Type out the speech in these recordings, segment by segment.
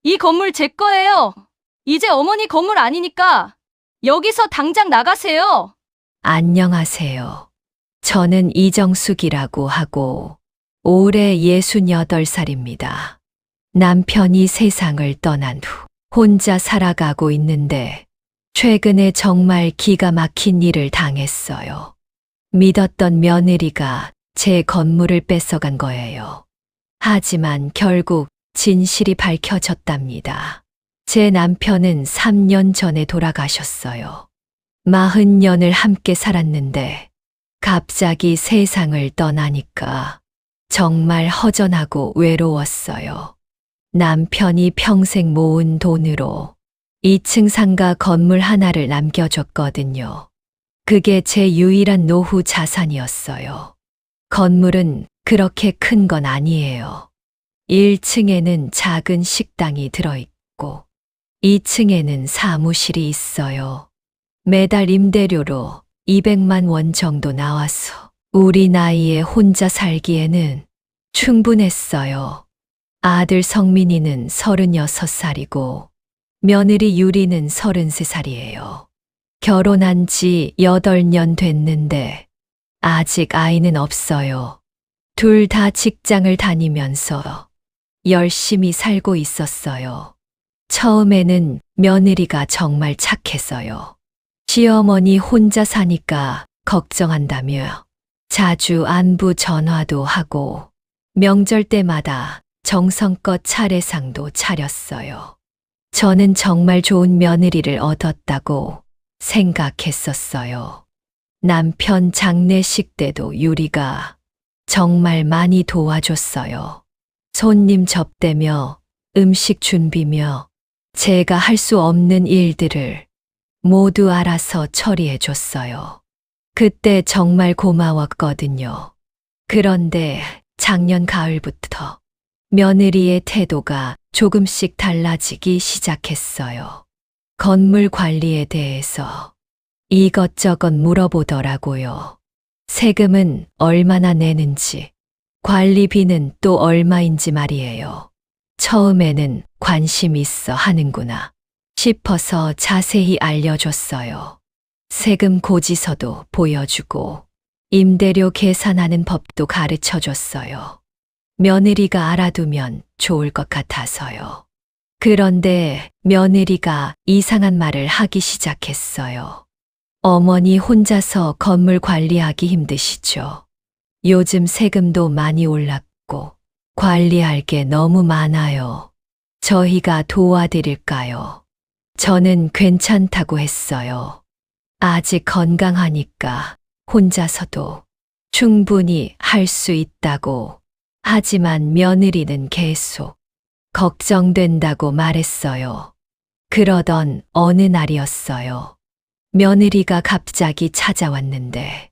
이 건물 제 거예요. 이제 어머니 건물 아니니까 여기서 당장 나가세요. 안녕하세요. 저는 이정숙이라고 하고 올해 68살입니다. 남편이 세상을 떠난 후 혼자 살아가고 있는데 최근에 정말 기가 막힌 일을 당했어요. 믿었던 며느리가 제 건물을 뺏어간 거예요. 하지만 결국 진실이 밝혀졌답니다. 제 남편은 3년 전에 돌아가셨어요. 40년을 함께 살았는데 갑자기 세상을 떠나니까 정말 허전하고 외로웠어요. 남편이 평생 모은 돈으로 2층 상가 건물 하나를 남겨줬거든요. 그게 제 유일한 노후 자산이었어요. 건물은 그렇게 큰 건 아니에요. 1층에는 작은 식당이 들어있고 2층에는 사무실이 있어요. 매달 임대료로 200만 원 정도 나와서 우리 나이에 혼자 살기에는 충분했어요. 아들 성민이는 36살이고 며느리 유리는 33살이에요. 결혼한 지 8년 됐는데 아직 아이는 없어요. 둘 다 직장을 다니면서 열심히 살고 있었어요. 처음에는 며느리가 정말 착해서요. 시어머니 혼자 사니까 걱정한다며 자주 안부 전화도 하고 명절 때마다 정성껏 차례상도 차렸어요. 저는 정말 좋은 며느리를 얻었다고 생각했었어요. 남편 장례식 때도 유리가 정말 많이 도와줬어요. 손님 접대며 음식 준비며 제가 할 수 없는 일들을 모두 알아서 처리해 줬어요. 그때 정말 고마웠거든요. 그런데 작년 가을부터 며느리의 태도가 조금씩 달라지기 시작했어요. 건물 관리에 대해서 이것저것 물어보더라고요. 세금은 얼마나 내는지, 관리비는 또 얼마인지 말이에요. 처음에는 관심 있어 하는구나 싶어서 자세히 알려줬어요. 세금 고지서도 보여주고 임대료 계산하는 법도 가르쳐줬어요. 며느리가 알아두면 좋을 것 같아서요. 그런데 며느리가 이상한 말을 하기 시작했어요. 어머니 혼자서 건물 관리하기 힘드시죠? 요즘 세금도 많이 올랐고 관리할 게 너무 많아요. 저희가 도와드릴까요? 저는 괜찮다고 했어요. 아직 건강하니까 혼자서도 충분히 할 수 있다고. 하지만 며느리는 계속 걱정된다고 말했어요. 그러던 어느 날이었어요. 며느리가 갑자기 찾아왔는데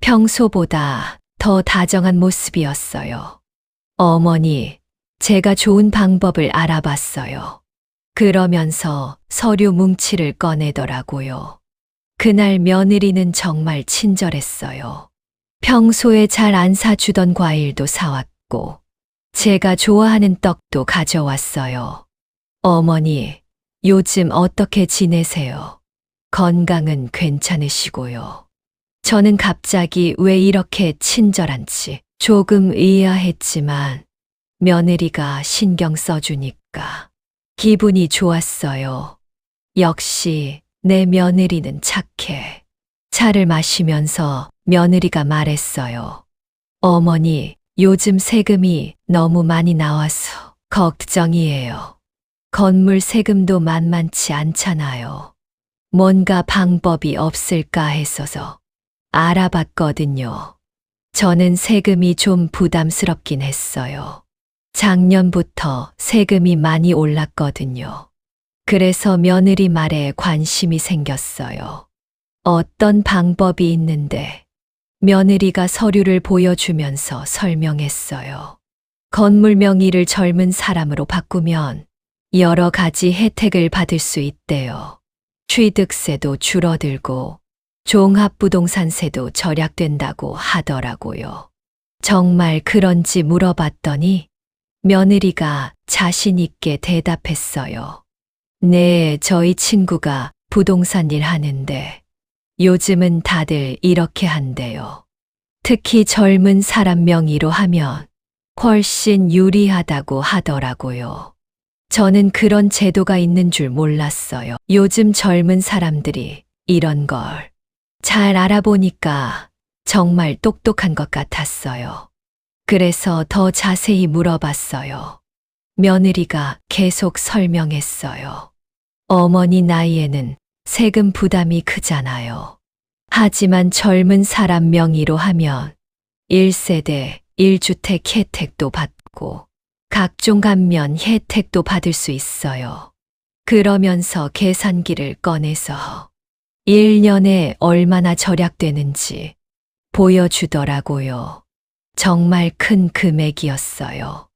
평소보다 더 다정한 모습이었어요. 어머니, 제가 좋은 방법을 알아봤어요. 그러면서 서류 뭉치를 꺼내더라고요. 그날 며느리는 정말 친절했어요. 평소에 잘 안 사주던 과일도 사왔고, 제가 좋아하는 떡도 가져왔어요. 어머니, 요즘 어떻게 지내세요? 건강은 괜찮으시고요. 저는 갑자기 왜 이렇게 친절한지 조금 의아했지만 며느리가 신경 써주니까 기분이 좋았어요. 역시 내 며느리는 착해. 차를 마시면서 며느리가 말했어요. 어머니, 요즘 세금이 너무 많이 나와서 걱정이에요. 건물 세금도 만만치 않잖아요. 뭔가 방법이 없을까 했어서 알아봤거든요. 저는 세금이 좀 부담스럽긴 했어요. 작년부터 세금이 많이 올랐거든요. 그래서 며느리 말에 관심이 생겼어요. 어떤 방법이 있는데 며느리가 서류를 보여주면서 설명했어요. 건물 명의를 젊은 사람으로 바꾸면 여러 가지 혜택을 받을 수 있대요. 취득세도 줄어들고 종합부동산세도 절약된다고 하더라고요. 정말 그런지 물어봤더니 며느리가 자신 있게 대답했어요. 네, 저희 친구가 부동산 일 하는데 요즘은 다들 이렇게 한대요. 특히 젊은 사람 명의로 하면 훨씬 유리하다고 하더라고요. 저는 그런 제도가 있는 줄 몰랐어요. 요즘 젊은 사람들이 이런 걸 잘 알아보니까 정말 똑똑한 것 같았어요. 그래서 더 자세히 물어봤어요. 며느리가 계속 설명했어요. 어머니 나이에는 세금 부담이 크잖아요. 하지만 젊은 사람 명의로 하면 1세대 1주택 혜택도 받고 각종 감면 혜택도 받을 수 있어요. 그러면서 계산기를 꺼내서 1년에 얼마나 절약되는지 보여주더라고요. 정말 큰 금액이었어요.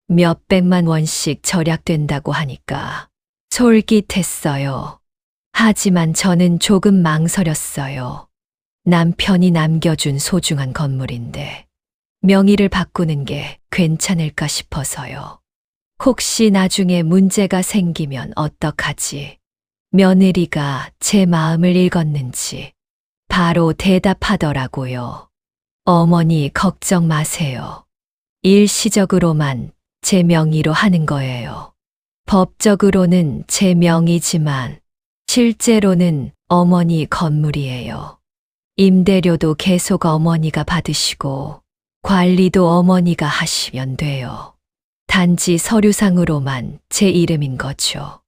몇백만 원씩 절약된다고 하니까 솔깃했어요. 하지만 저는 조금 망설였어요. 남편이 남겨준 소중한 건물인데 명의를 바꾸는 게 괜찮을까 싶어서요. 혹시 나중에 문제가 생기면 어떡하지? 며느리가 제 마음을 읽었는지 바로 대답하더라고요. 어머니 걱정 마세요. 일시적으로만 제 명의로 하는 거예요. 법적으로는 제 명의지만 실제로는 어머니 건물이에요. 임대료도 계속 어머니가 받으시고 관리도 어머니가 하시면 돼요. 단지 서류상으로만 제 이름인 거죠.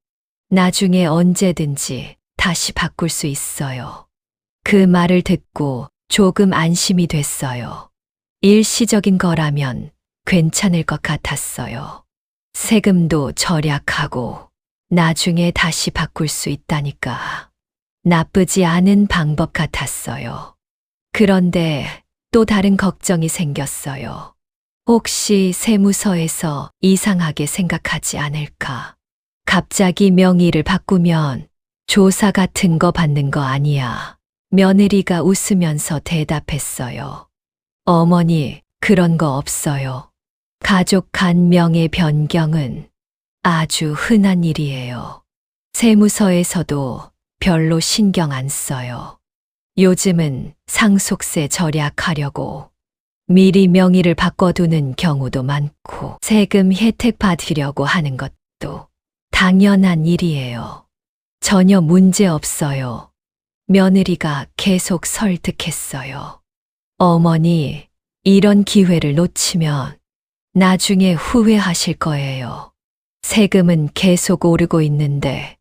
나중에 언제든지 다시 바꿀 수 있어요. 그 말을 듣고 조금 안심이 됐어요. 일시적인 거라면 괜찮을 것 같았어요. 세금도 절약하고 나중에 다시 바꿀 수 있다니까 나쁘지 않은 방법 같았어요. 그런데 또 다른 걱정이 생겼어요. 혹시 세무서에서 이상하게 생각하지 않을까? 갑자기 명의를 바꾸면 조사 같은 거 받는 거 아니야. 며느리가 웃으면서 대답했어요. 어머니, 그런 거 없어요. 가족 간 명의 변경은 아주 흔한 일이에요. 세무서에서도 별로 신경 안 써요. 요즘은 상속세 절약하려고 미리 명의를 바꿔두는 경우도 많고 세금 혜택 받으려고 하는 것도 당연한 일이에요. 전혀 문제 없어요. 며느리가 계속 설득했어요. 어머니, 이런 기회를 놓치면 나중에 후회하실 거예요. 세금은 계속 오르고 있는데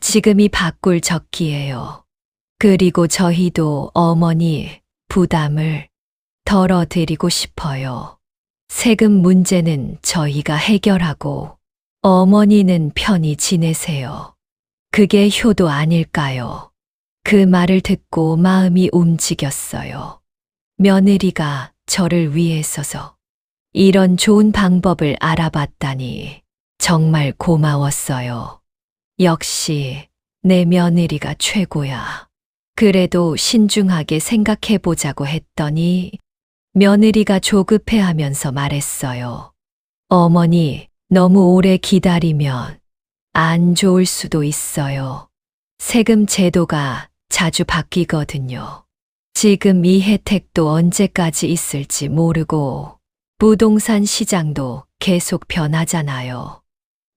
지금이 바꿀 적기예요. 그리고 저희도 어머니 부담을 덜어드리고 싶어요. 세금 문제는 저희가 해결하고 어머니는 편히 지내세요. 그게 효도 아닐까요? 그 말을 듣고 마음이 움직였어요. 며느리가 저를 위해서서 이런 좋은 방법을 알아봤다니 정말 고마웠어요. 역시 내 며느리가 최고야. 그래도 신중하게 생각해보자고 했더니 며느리가 조급해하면서 말했어요. 어머니, 너무 오래 기다리면 안 좋을 수도 있어요. 세금 제도가 자주 바뀌거든요. 지금 이 혜택도 언제까지 있을지 모르고 부동산 시장도 계속 변하잖아요.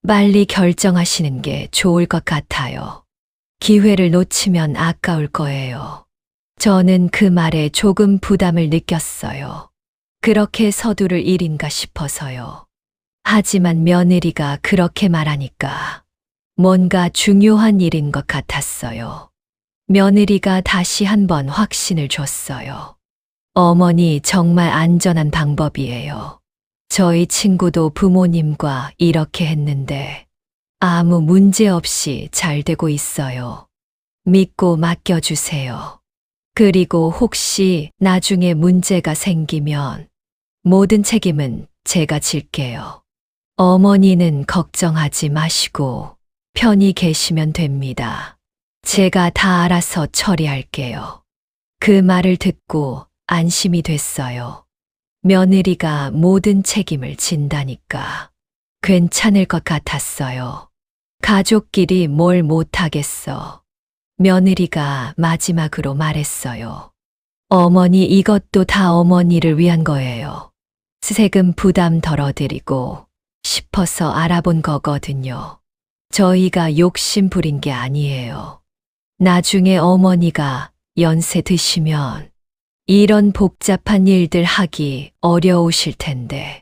빨리 결정하시는 게 좋을 것 같아요. 기회를 놓치면 아까울 거예요. 저는 그 말에 조금 부담을 느꼈어요. 그렇게 서두를 일인가 싶어서요. 하지만 며느리가 그렇게 말하니까 뭔가 중요한 일인 것 같았어요. 며느리가 다시 한번 확신을 줬어요. 어머니 정말 안전한 방법이에요. 저희 친구도 부모님과 이렇게 했는데 아무 문제 없이 잘 되고 있어요. 믿고 맡겨주세요. 그리고 혹시 나중에 문제가 생기면 모든 책임은 제가 질게요. 어머니는 걱정하지 마시고 편히 계시면 됩니다. 제가 다 알아서 처리할게요. 그 말을 듣고 안심이 됐어요. 며느리가 모든 책임을 진다니까 괜찮을 것 같았어요. 가족끼리 뭘 못하겠어. 며느리가 마지막으로 말했어요. 어머니, 이것도 다 어머니를 위한 거예요. 세금 부담 덜어드리고 싶어서 알아본 거거든요. 저희가 욕심 부린 게 아니에요. 나중에 어머니가 연세 드시면 이런 복잡한 일들 하기 어려우실 텐데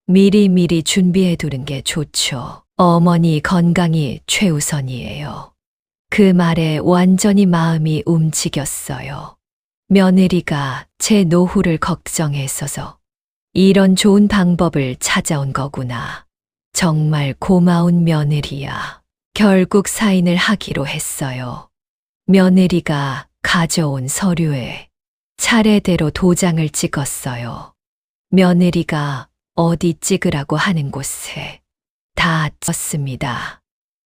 미리미리 준비해 두는 게 좋죠. 어머니 건강이 최우선이에요. 그 말에 완전히 마음이 움직였어요. 며느리가 제 노후를 걱정했어서 이런 좋은 방법을 찾아온 거구나. 정말 고마운 며느리야. 결국 사인을 하기로 했어요. 며느리가 가져온 서류에 차례대로 도장을 찍었어요. 며느리가 어디 찍으라고 하는 곳에 다 찍었습니다.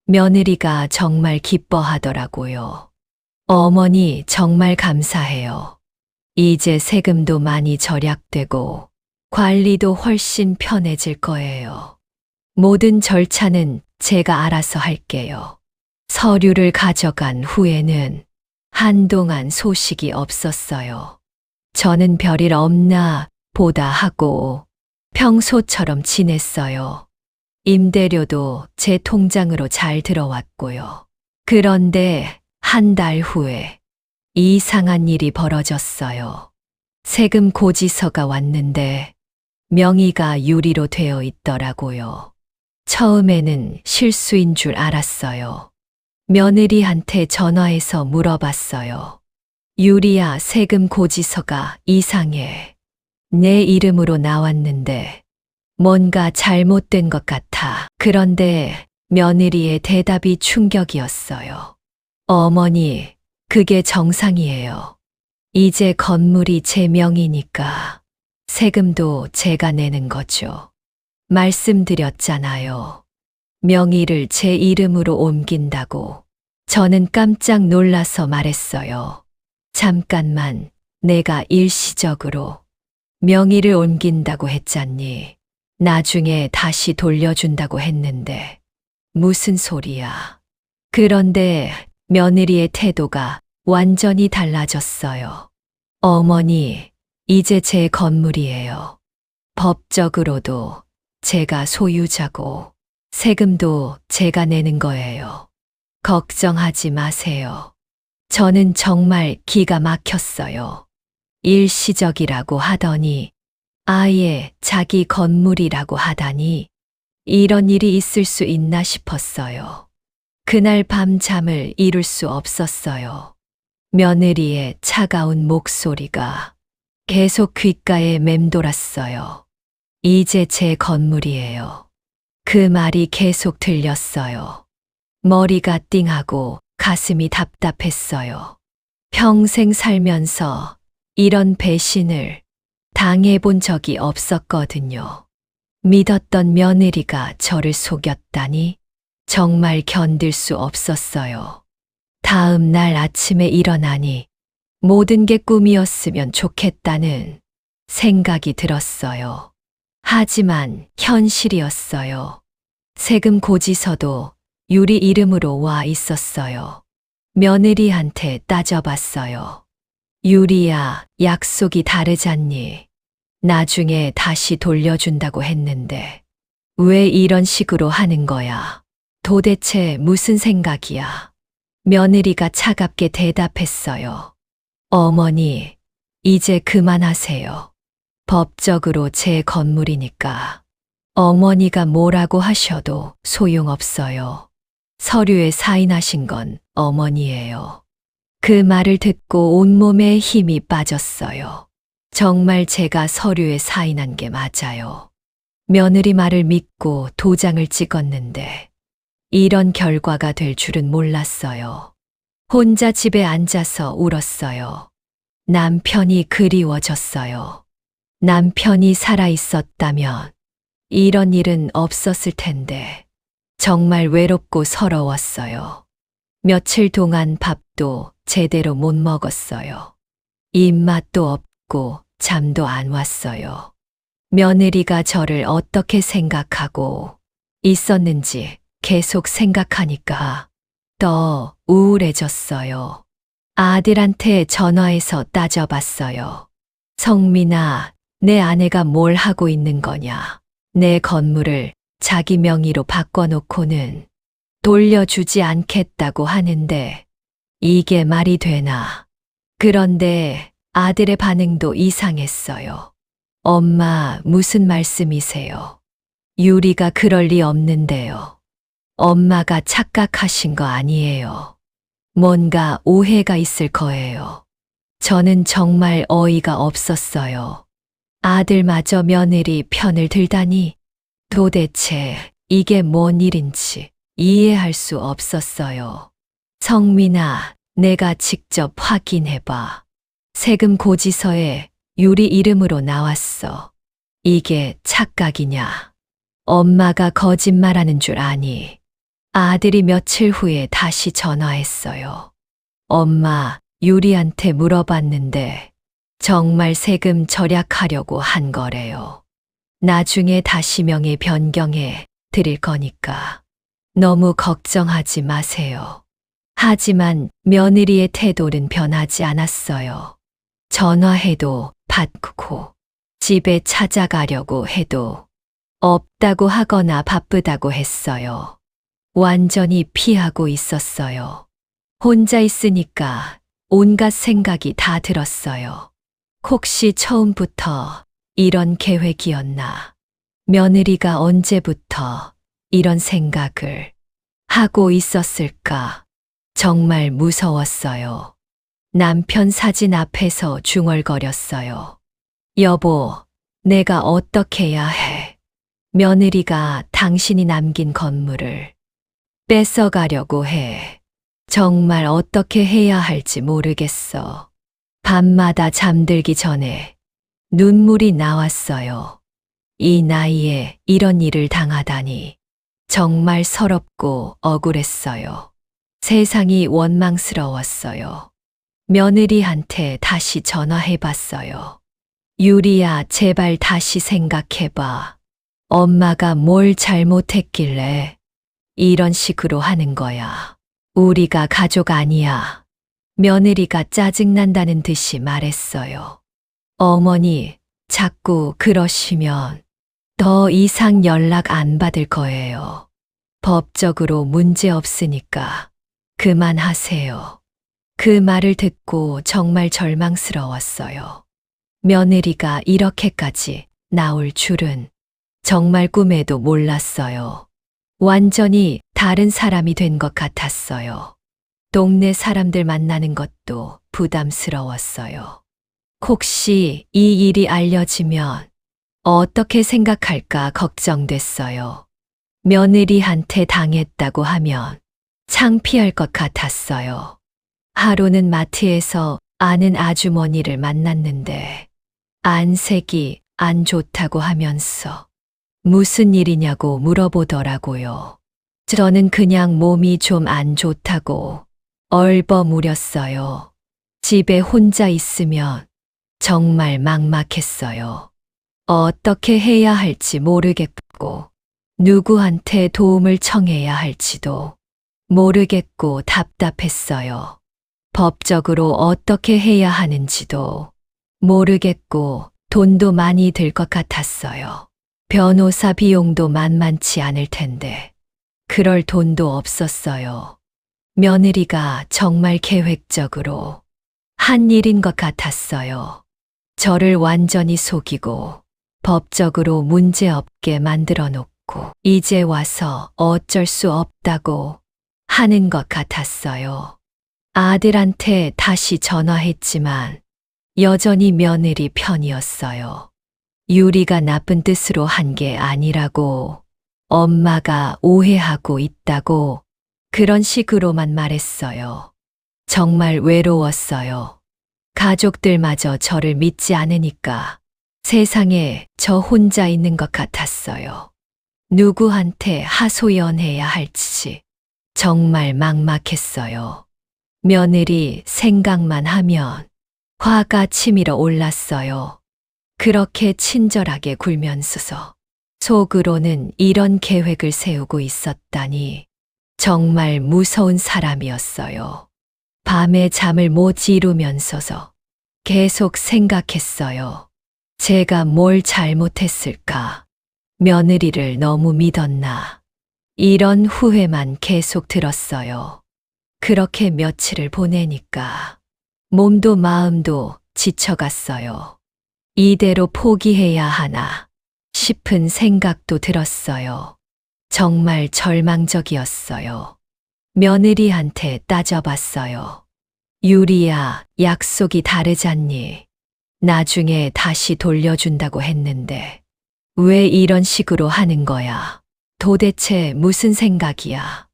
며느리가 정말 기뻐하더라고요. 어머니 정말 감사해요. 이제 세금도 많이 절약되고 관리도 훨씬 편해질 거예요. 모든 절차는 제가 알아서 할게요. 서류를 가져간 후에는 한동안 소식이 없었어요. 저는 별일 없나 보다 하고 평소처럼 지냈어요. 임대료도 제 통장으로 잘 들어왔고요. 그런데 한 달 후에 이상한 일이 벌어졌어요. 세금 고지서가 왔는데 명의가 유리로 되어 있더라고요. 처음에는 실수인 줄 알았어요. 며느리한테 전화해서 물어봤어요. 유리야, 세금 고지서가 이상해. 내 이름으로 나왔는데 뭔가 잘못된 것 같아. 그런데 며느리의 대답이 충격이었어요. 어머니, 그게 정상이에요. 이제 건물이 제 명의니까 세금도 제가 내는 거죠. 말씀드렸잖아요. 명의를 제 이름으로 옮긴다고. 저는 깜짝 놀라서 말했어요. 잠깐만, 내가 일시적으로 명의를 옮긴다고 했잖니. 나중에 다시 돌려준다고 했는데 무슨 소리야. 그런데 며느리의 태도가 완전히 달라졌어요. 어머니, 이제 제 건물이에요. 법적으로도 제가 소유자고 세금도 제가 내는 거예요. 걱정하지 마세요. 저는 정말 기가 막혔어요. 일시적이라고 하더니 아예 자기 건물이라고 하다니 이런 일이 있을 수 있나 싶었어요. 그날 밤 잠을 이룰 수 없었어요. 며느리의 차가운 목소리가 계속 귓가에 맴돌았어요. 이제 제 건물이에요. 그 말이 계속 들렸어요. 머리가 띵하고 가슴이 답답했어요. 평생 살면서 이런 배신을 당해본 적이 없었거든요. 믿었던 며느리가 저를 속였다니 정말 견딜 수 없었어요. 다음 날 아침에 일어나니 모든 게 꿈이었으면 좋겠다는 생각이 들었어요. 하지만 현실이었어요. 세금 고지서도 유리 이름으로 와 있었어요. 며느리한테 따져봤어요. 유리야, 약속이 다르잖니. 나중에 다시 돌려준다고 했는데 왜 이런 식으로 하는 거야? 도대체 무슨 생각이야? 며느리가 차갑게 대답했어요. 어머니, 이제 그만하세요. 법적으로 제 건물이니까 어머니가 뭐라고 하셔도 소용없어요. 서류에 사인하신 건 어머니예요. 그 말을 듣고 온몸에 힘이 빠졌어요. 정말 제가 서류에 사인한 게 맞아요. 며느리 말을 믿고 도장을 찍었는데 이런 결과가 될 줄은 몰랐어요. 혼자 집에 앉아서 울었어요. 남편이 그리워졌어요. 남편이 살아 있었다면 이런 일은 없었을 텐데 정말 외롭고 서러웠어요. 며칠 동안 밥도 제대로 못 먹었어요. 입맛도 없고 잠도 안 왔어요. 며느리가 저를 어떻게 생각하고 있었는지 계속 생각하니까 더 우울해졌어요. 아들한테 전화해서 따져봤어요. 성민아, 내 아내가 뭘 하고 있는 거냐? 내 건물을 자기 명의로 바꿔놓고는 돌려주지 않겠다고 하는데 이게 말이 되나? 그런데 아들의 반응도 이상했어요. 엄마, 무슨 말씀이세요? 유리가 그럴 리 없는데요. 엄마가 착각하신 거 아니에요. 뭔가 오해가 있을 거예요. 저는 정말 어이가 없었어요. 아들마저 며느리 편을 들다니 도대체 이게 뭔 일인지 이해할 수 없었어요. 성민아, 내가 직접 확인해봐. 세금 고지서에 유리 이름으로 나왔어. 이게 착각이냐? 엄마가 거짓말하는 줄 아니? 아들이 며칠 후에 다시 전화했어요. 엄마, 유리한테 물어봤는데 정말 세금 절약하려고 한 거래요. 나중에 다시 명의 변경해 드릴 거니까 너무 걱정하지 마세요. 하지만 며느리의 태도는 변하지 않았어요. 전화해도 받고 집에 찾아가려고 해도 없다고 하거나 바쁘다고 했어요. 완전히 피하고 있었어요. 혼자 있으니까 온갖 생각이 다 들었어요. 혹시 처음부터 이런 계획이었나? 며느리가 언제부터 이런 생각을 하고 있었을까? 정말 무서웠어요. 남편 사진 앞에서 중얼거렸어요. 여보, 내가 어떻게 해야 해? 며느리가 당신이 남긴 건물을 뺏어가려고 해. 정말 어떻게 해야 할지 모르겠어. 밤마다 잠들기 전에 눈물이 나왔어요. 이 나이에 이런 일을 당하다니 정말 서럽고 억울했어요. 세상이 원망스러웠어요. 며느리한테 다시 전화해봤어요. 유리야, 제발 다시 생각해봐. 엄마가 뭘 잘못했길래 이런 식으로 하는 거야. 우리가 가족 아니야. 며느리가 짜증난다는 듯이 말했어요. 어머니, 자꾸 그러시면 더 이상 연락 안 받을 거예요. 법적으로 문제 없으니까 그만하세요. 그 말을 듣고 정말 절망스러웠어요. 며느리가 이렇게까지 나올 줄은 정말 꿈에도 몰랐어요. 완전히 다른 사람이 된 것 같았어요. 동네 사람들 만나는 것도 부담스러웠어요. 혹시 이 일이 알려지면 어떻게 생각할까 걱정됐어요. 며느리한테 당했다고 하면 창피할 것 같았어요. 하루는 마트에서 아는 아주머니를 만났는데 안색이 안 좋다고 하면서 무슨 일이냐고 물어보더라고요. 저는 그냥 몸이 좀 안 좋다고 얼버무렸어요. 집에 혼자 있으면 정말 막막했어요. 어떻게 해야 할지 모르겠고, 누구한테 도움을 청해야 할지도 모르겠고 답답했어요. 법적으로 어떻게 해야 하는지도 모르겠고 돈도 많이 들 것 같았어요. 변호사 비용도 만만치 않을 텐데 그럴 돈도 없었어요. 며느리가 정말 계획적으로 한 일인 것 같았어요. 저를 완전히 속이고 법적으로 문제없게 만들어 놓고 이제 와서 어쩔 수 없다고 하는 것 같았어요. 아들한테 다시 전화했지만 여전히 며느리 편이었어요. 유리가 나쁜 뜻으로 한 게 아니라고, 엄마가 오해하고 있다고 그런 식으로만 말했어요. 정말 외로웠어요. 가족들마저 저를 믿지 않으니까 세상에 저 혼자 있는 것 같았어요. 누구한테 하소연해야 할지 정말 막막했어요. 며느리 생각만 하면 화가 치밀어 올랐어요. 그렇게 친절하게 굴면서서 속으로는 이런 계획을 세우고 있었다니 정말 무서운 사람이었어요. 밤에 잠을 못 이루면서 계속 생각했어요. 제가 뭘 잘못했을까? 며느리를 너무 믿었나? 이런 후회만 계속 들었어요. 그렇게 며칠을 보내니까 몸도 마음도 지쳐갔어요. 이대로 포기해야 하나 싶은 생각도 들었어요. 정말 절망적이었어요. 며느리한테 따져봤어요. 유리야, 약속이 다르잖니. 나중에 다시 돌려준다고 했는데 왜 이런 식으로 하는 거야? 도대체 무슨 생각이야?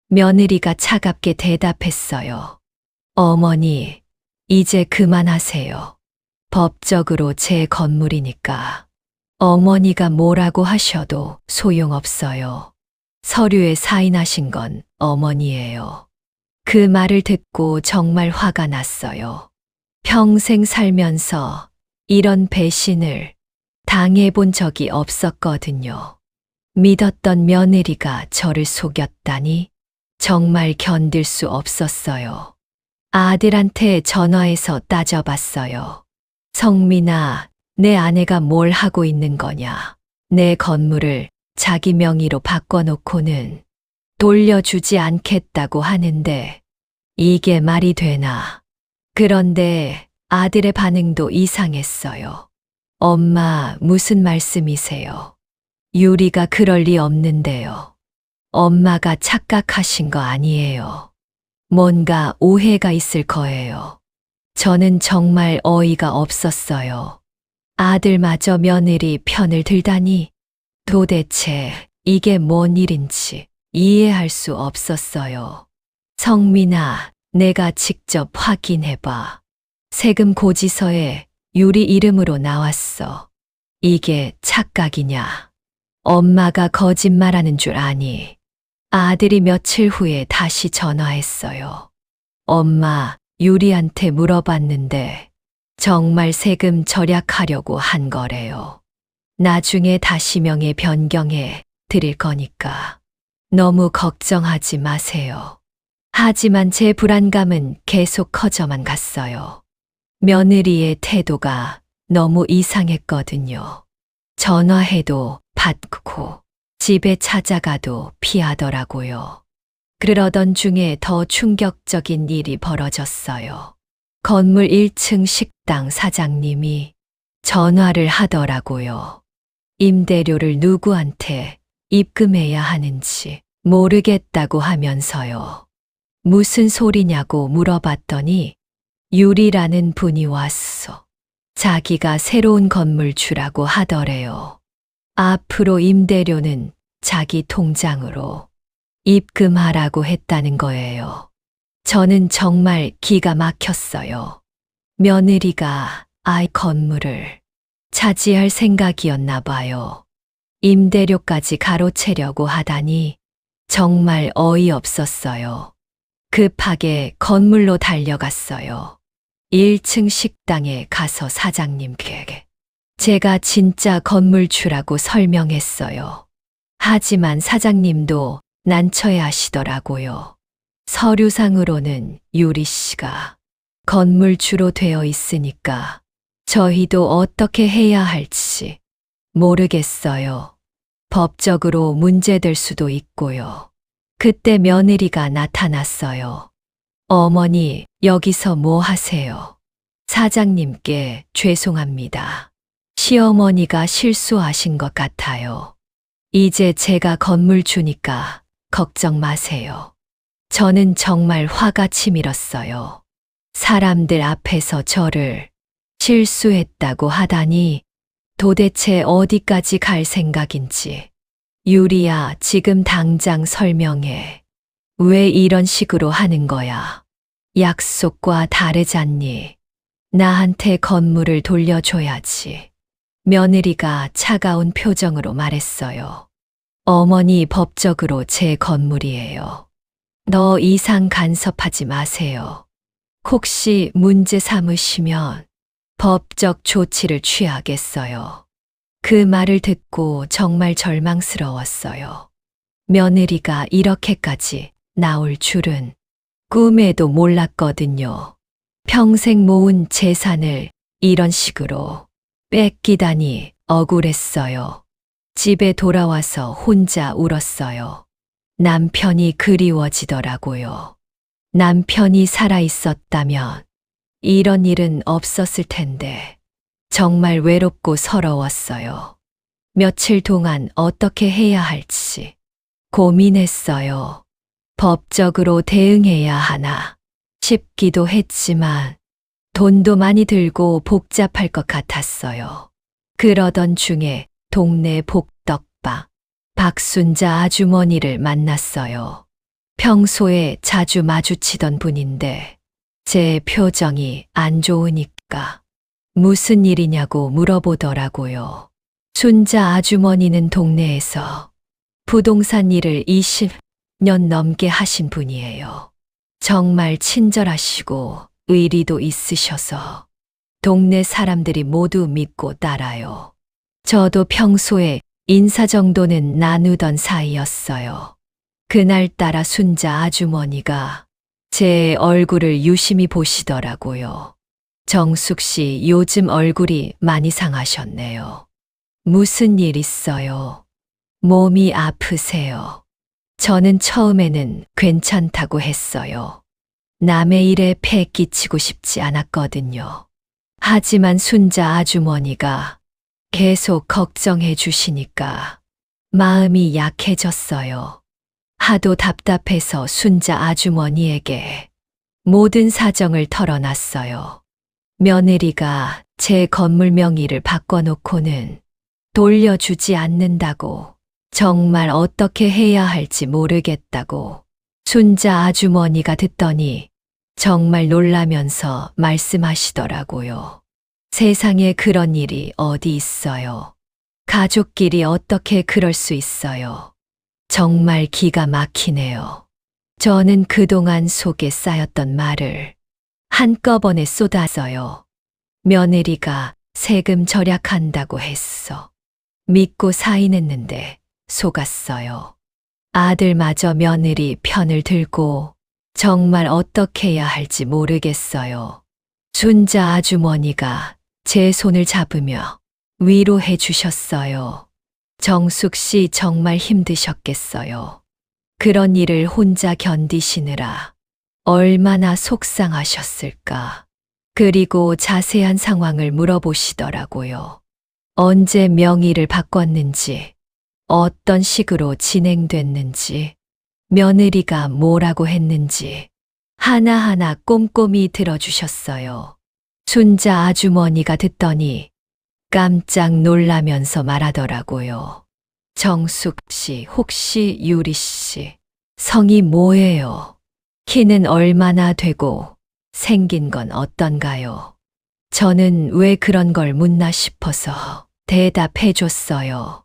며느리가 차갑게 대답했어요. 어머니, 이제 그만하세요. 법적으로 제 건물이니까 어머니가 뭐라고 하셔도 소용없어요. 서류에 사인하신 건 어머니예요. 그 말을 듣고 정말 화가 났어요. 평생 살면서 이런 배신을 당해본 적이 없었거든요. 믿었던 며느리가 저를 속였다니 정말 견딜 수 없었어요. 아들한테 전화해서 따져봤어요. 성민아, 내 아내가 뭘 하고 있는 거냐? 내 건물을 자기 명의로 바꿔놓고는 돌려주지 않겠다고 하는데 이게 말이 되나? 그런데 아들의 반응도 이상했어요. 엄마, 무슨 말씀이세요? 유리가 그럴 리 없는데요. 엄마가 착각하신 거 아니에요. 뭔가 오해가 있을 거예요. 저는 정말 어이가 없었어요. 아들마저 며느리 편을 들다니 도대체 이게 뭔 일인지 이해할 수 없었어요. 성민아, 내가 직접 확인해봐. 세금 고지서에 유리 이름으로 나왔어. 이게 착각이냐? 엄마가 거짓말하는 줄 아니? 아들이 며칠 후에 다시 전화했어요. 엄마, 유리한테 물어봤는데 정말 세금 절약하려고 한 거래요. 나중에 다시 명예 변경해 드릴 거니까 너무 걱정하지 마세요. 하지만 제 불안감은 계속 커져만 갔어요. 며느리의 태도가 너무 이상했거든요. 전화해도 받고 집에 찾아가도 피하더라고요. 그러던 중에 더 충격적인 일이 벌어졌어요. 건물 1층 식당 사장님이 전화를 하더라고요. 임대료를 누구한테 입금해야 하는지 모르겠다고 하면서요. 무슨 소리냐고 물어봤더니 유리라는 분이 왔어. 자기가 새로운 건물 주라고 하더래요. 앞으로 임대료는 자기 통장으로 입금하라고 했다는 거예요. 저는 정말 기가 막혔어요. 며느리가 아이 건물을 차지할 생각이었나 봐요. 임대료까지 가로채려고 하다니 정말 어이없었어요. 급하게 건물로 달려갔어요. 1층 식당에 가서 사장님께 제가 진짜 건물주라고 설명했어요. 하지만 사장님도 난처해 하시더라고요. 서류상으로는 유리 씨가 건물주로 되어 있으니까 저희도 어떻게 해야 할지 모르겠어요. 법적으로 문제될 수도 있고요. 그때 며느리가 나타났어요. 어머니, 여기서 뭐 하세요? 사장님께 죄송합니다. 시어머니가 실수하신 것 같아요. 이제 제가 건물 주니까 걱정 마세요. 저는 정말 화가 치밀었어요. 사람들 앞에서 저를 실수했다고 하다니 도대체 어디까지 갈 생각인지. 유리야, 지금 당장 설명해. 왜 이런 식으로 하는 거야? 약속과 다르잖니. 나한테 건물을 돌려줘야지. 며느리가 차가운 표정으로 말했어요. 어머니, 법적으로 제 건물이에요. 더 이상 간섭하지 마세요. 혹시 문제 삼으시면 법적 조치를 취하겠어요. 그 말을 듣고 정말 절망스러웠어요. 며느리가 이렇게까지 나올 줄은 꿈에도 몰랐거든요. 평생 모은 재산을 이런 식으로 뺏기다니 억울했어요. 집에 돌아와서 혼자 울었어요. 남편이 그리워지더라고요. 남편이 살아있었다면 이런 일은 없었을 텐데 정말 외롭고 서러웠어요. 며칠 동안 어떻게 해야 할지 고민했어요. 법적으로 대응해야 하나 싶기도 했지만 돈도 많이 들고 복잡할 것 같았어요. 그러던 중에 동네 복덕바 박순자 아주머니를 만났어요. 평소에 자주 마주치던 분인데 제 표정이 안 좋으니까 무슨 일이냐고 물어보더라고요. 순자 아주머니는 동네에서 부동산 일을 20년 넘게 하신 분이에요. 정말 친절하시고 의리도 있으셔서 동네 사람들이 모두 믿고 따라요. 저도 평소에 인사 정도는 나누던 사이였어요. 그날따라 순자 아주머니가 제 얼굴을 유심히 보시더라고요. 정숙 씨, 요즘 얼굴이 많이 상하셨네요. 무슨 일 있어요? 몸이 아프세요? 저는 처음에는 괜찮다고 했어요. 남의 일에 폐 끼치고 싶지 않았거든요. 하지만 순자 아주머니가 계속 걱정해 주시니까 마음이 약해졌어요. 하도 답답해서 순자 아주머니에게 모든 사정을 털어놨어요. 며느리가 제 건물 명의를 바꿔놓고는 돌려주지 않는다고, 정말 어떻게 해야 할지 모르겠다고 순자 아주머니가 듣더니 정말 놀라면서 말씀하시더라고요. 세상에 그런 일이 어디 있어요. 가족끼리 어떻게 그럴 수 있어요. 정말 기가 막히네요. 저는 그동안 속에 쌓였던 말을 한꺼번에 쏟아서요. 며느리가 세금 절약한다고 했어. 믿고 사인했는데 속았어요. 아들마저 며느리 편을 들고 정말 어떻게 해야 할지 모르겠어요. 순자 아주머니가 제 손을 잡으며 위로해 주셨어요. 정숙 씨 정말 힘드셨겠어요. 그런 일을 혼자 견디시느라 얼마나 속상하셨을까. 그리고 자세한 상황을 물어보시더라고요. 언제 명의를 바꿨는지, 어떤 식으로 진행됐는지, 며느리가 뭐라고 했는지 하나하나 꼼꼼히 들어주셨어요. 순자 아주머니가 듣더니 깜짝 놀라면서 말하더라고요. 정숙 씨, 혹시 유리 씨, 성이 뭐예요? 키는 얼마나 되고 생긴 건 어떤가요? 저는 왜 그런 걸 묻나 싶어서 대답해 줬어요.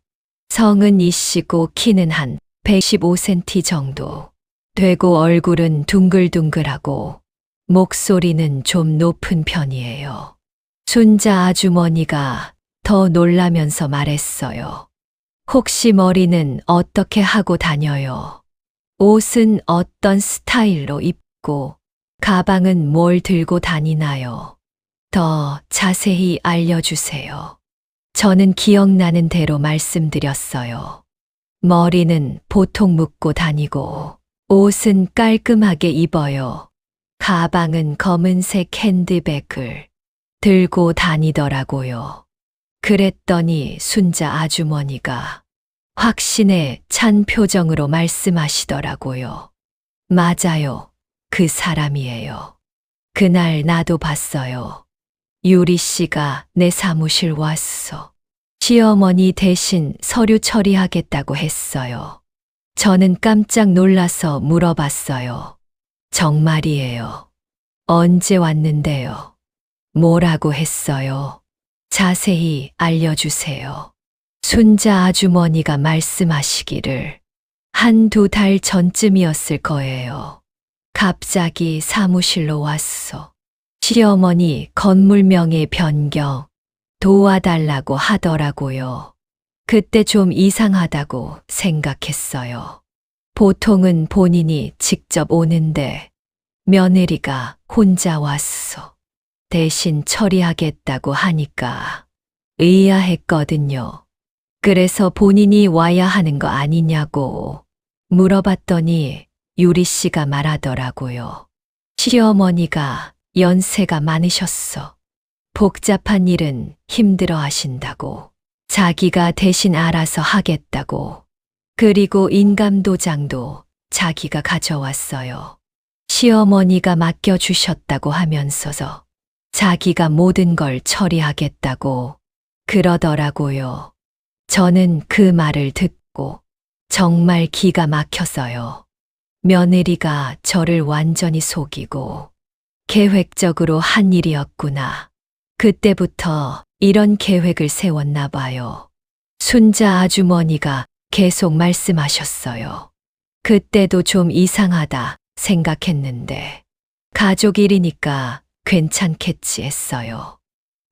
성은 이씨고 키는 한 115cm 정도 되고 얼굴은 둥글둥글하고 목소리는 좀 높은 편이에요. 순자 아주머니가 더 놀라면서 말했어요. 혹시 머리는 어떻게 하고 다녀요? 옷은 어떤 스타일로 입고 가방은 뭘 들고 다니나요? 더 자세히 알려주세요. 저는 기억나는 대로 말씀드렸어요. 머리는 보통 묶고 다니고 옷은 깔끔하게 입어요. 가방은 검은색 핸드백을 들고 다니더라고요. 그랬더니 순자 아주머니가 확신에 찬 표정으로 말씀하시더라고요. 맞아요. 그 사람이에요. 그날 나도 봤어요. 유리 씨가 내 사무실 왔어. 시어머니 대신 서류 처리하겠다고 했어요. 저는 깜짝 놀라서 물어봤어요. 정말이에요. 언제 왔는데요? 뭐라고 했어요? 자세히 알려주세요. 순자 아주머니가 말씀하시기를 한두 달 전쯤이었을 거예요. 갑자기 사무실로 왔어. 시어머니 건물 명의 변경 도와달라고 하더라고요. 그때 좀 이상하다고 생각했어요. 보통은 본인이 직접 오는데 며느리가 혼자 왔어. 대신 처리하겠다고 하니까 의아했거든요. 그래서 본인이 와야 하는 거 아니냐고 물어봤더니 유리 씨가 말하더라고요. 시어머니가 연세가 많으셨어. 복잡한 일은 힘들어 하신다고. 자기가 대신 알아서 하겠다고. 그리고 인감도장도 자기가 가져왔어요. 시어머니가 맡겨주셨다고 하면서 자기가 모든 걸 처리하겠다고 그러더라고요. 저는 그 말을 듣고 정말 기가 막혔어요. 며느리가 저를 완전히 속이고 계획적으로 한 일이었구나. 그때부터 이런 계획을 세웠나 봐요. 순자 아주머니가 계속 말씀하셨어요. 그때도 좀 이상하다 생각했는데 가족 일이니까 괜찮겠지 했어요.